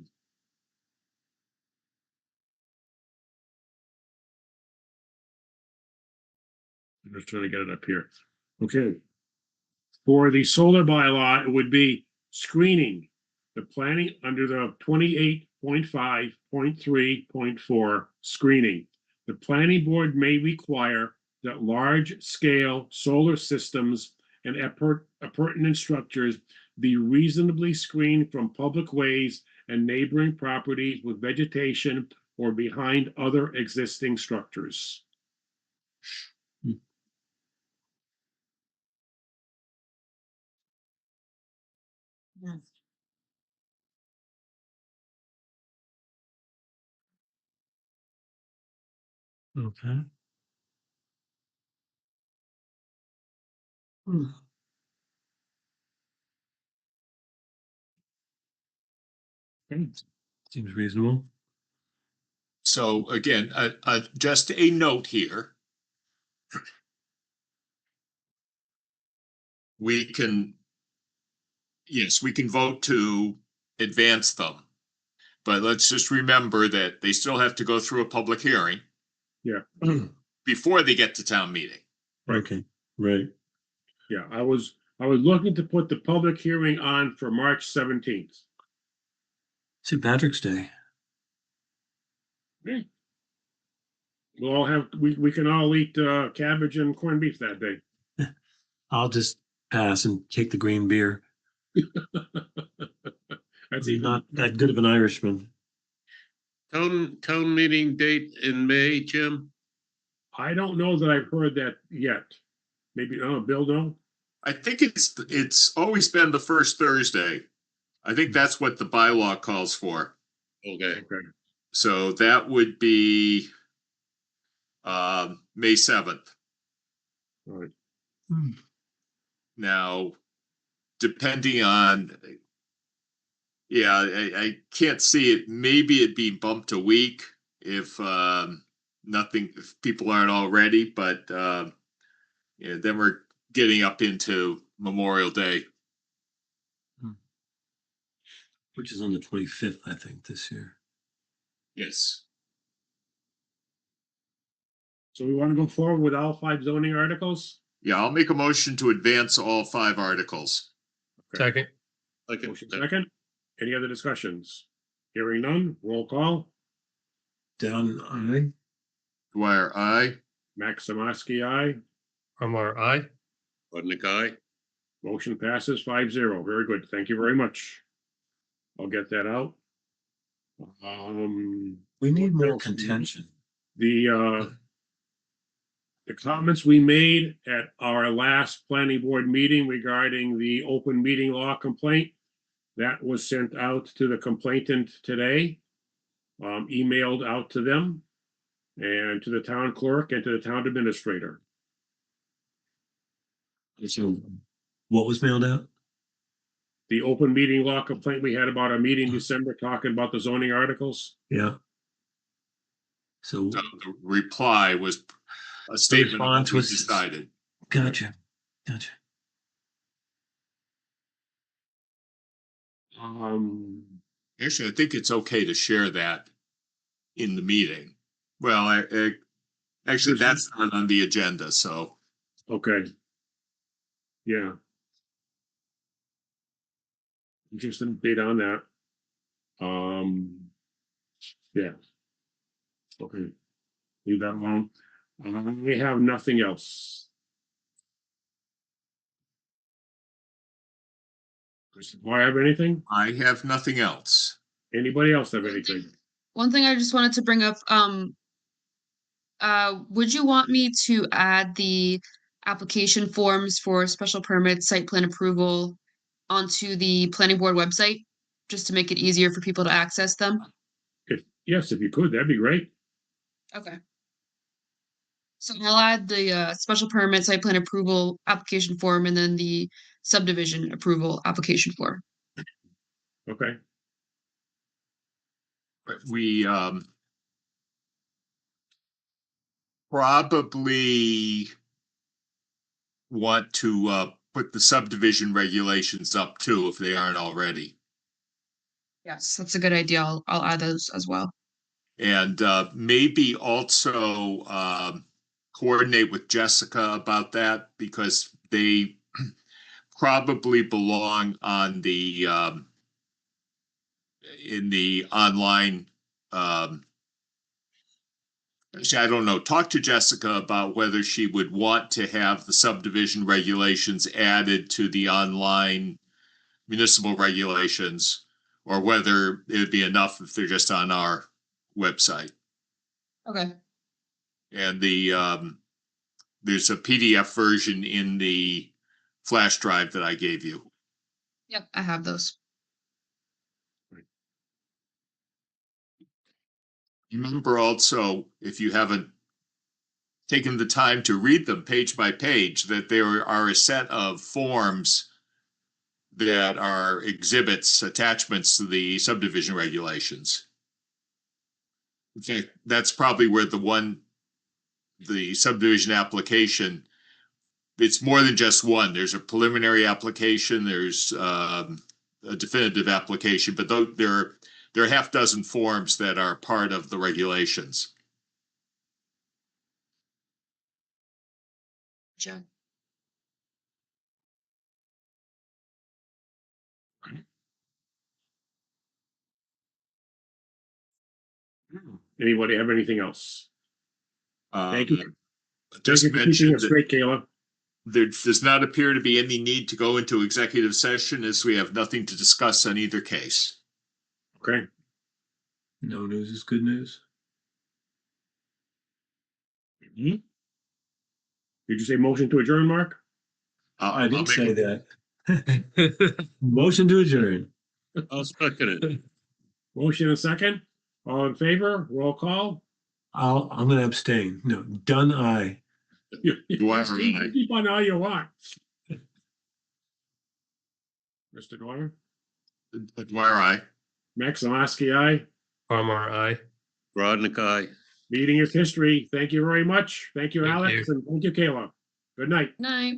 I'm just trying to get it up here. Okay. For the solar bylaw, it would be screening. The planning under the 28.5.3.4 screening. The planning board may require that large-scale solar systems and appurtenant structures be reasonably screened from public ways and neighboring properties with vegetation or behind other existing structures. Okay. Seems reasonable. So again, just a note here. We can, yes, we can vote to advance them. But let's just remember that they still have to go through a public hearing Yeah. before they get to town meeting. Okay, right. Yeah, I was looking to put the public hearing on for March 17th. St. Patrick's Day. Okay. We'll all have, we can all eat cabbage and corned beef that day. I'll just pass and take the green beer. That's I'm not that good of an Irishman. Town meeting date in May, Jim? I don't know that I've heard that yet. Maybe, Bill, no? I think it's always been the first Thursday. I think that's what the bylaw calls for. Okay. So that would be May 7th. All right. Now, depending on, yeah, I can't see it. Maybe it'd be bumped a week if if people aren't all ready, but yeah, then we're getting up into Memorial Day. Which is on the 25th, I think, this year. Yes. So we want to go forward with all 5 zoning articles? Yeah, I'll make a motion to advance all 5 articles. Second. Motion second. Any other discussions? Hearing none, roll call. Down, aye. Dwyer, aye. Max Samaski, aye. Palmer, aye. Budnick, aye. Motion passes 5-0. Very good. Thank you very much. I'll get that out. We need more contention. The comments we made at our last planning board meeting regarding the open meeting law complaint, that was sent out to the complainant today, emailed out to them and to the town clerk and to the town administrator. So what was mailed out? The open meeting law complaint we had about our meeting in December talking about the zoning articles. Yeah. So So the reply was a statement of response what we was- decided. gotcha. Actually, I think it's okay to share that in the meeting. Well, actually, that's not on the agenda, so. Okay. Yeah. Just an update on that. Yeah. Okay. Leave that alone. We have nothing else. Do I have anything? I have nothing else. Anybody else have anything? One thing I just wanted to bring up, would you want me to add the application forms for special permit site plan approval onto the planning board website, just to make it easier for people to access them? Yes, if you could, that'd be great. Okay. So I'll add the special permit site plan approval application form and then the subdivision approval application form. Okay. We probably want to put the subdivision regulations up too, if they aren't already. Yes, that's a good idea. I'll add those as well. And maybe also coordinate with Jessica about that, because they probably belong on the in the online. Actually, I don't know. Talk to Jessica about whether she would want to have the subdivision regulations added to the online municipal regulations, or whether it would be enough if they're just on our website. Okay. And there's a PDF version in the flash drive that I gave you. Yep, I have those. Remember also, if you haven't taken the time to read them page by page, that there are a set of forms that are exhibits, attachments to the subdivision regulations. In fact, that's probably where the subdivision application, it's more than just one. There's a preliminary application, there's a definitive application, but there are a half dozen forms that are part of the regulations. Sure. Anybody have anything else? Thank you. Just Thank you for keeping mentioned us that straight, Kayla. there does not appear to be any need to go into executive session, as we have nothing to discuss on either case. Okay. No news is good news. Did you say motion to adjourn, Mark? I I'll didn't make say a- that. Motion to adjourn. I'll second it. Motion and second. All in favor? Roll call. I'm gonna abstain. No, done aye. Dwyer, You aye. keep on all you want. Mr. Dwyer? Dwyer, aye. Max Zamaski, aye. Palmer, aye. Rodnick, aye. Meeting is history. Thank you very much. Thank you, Thank Alex, you. and thank you, Kayla. Good night. Night.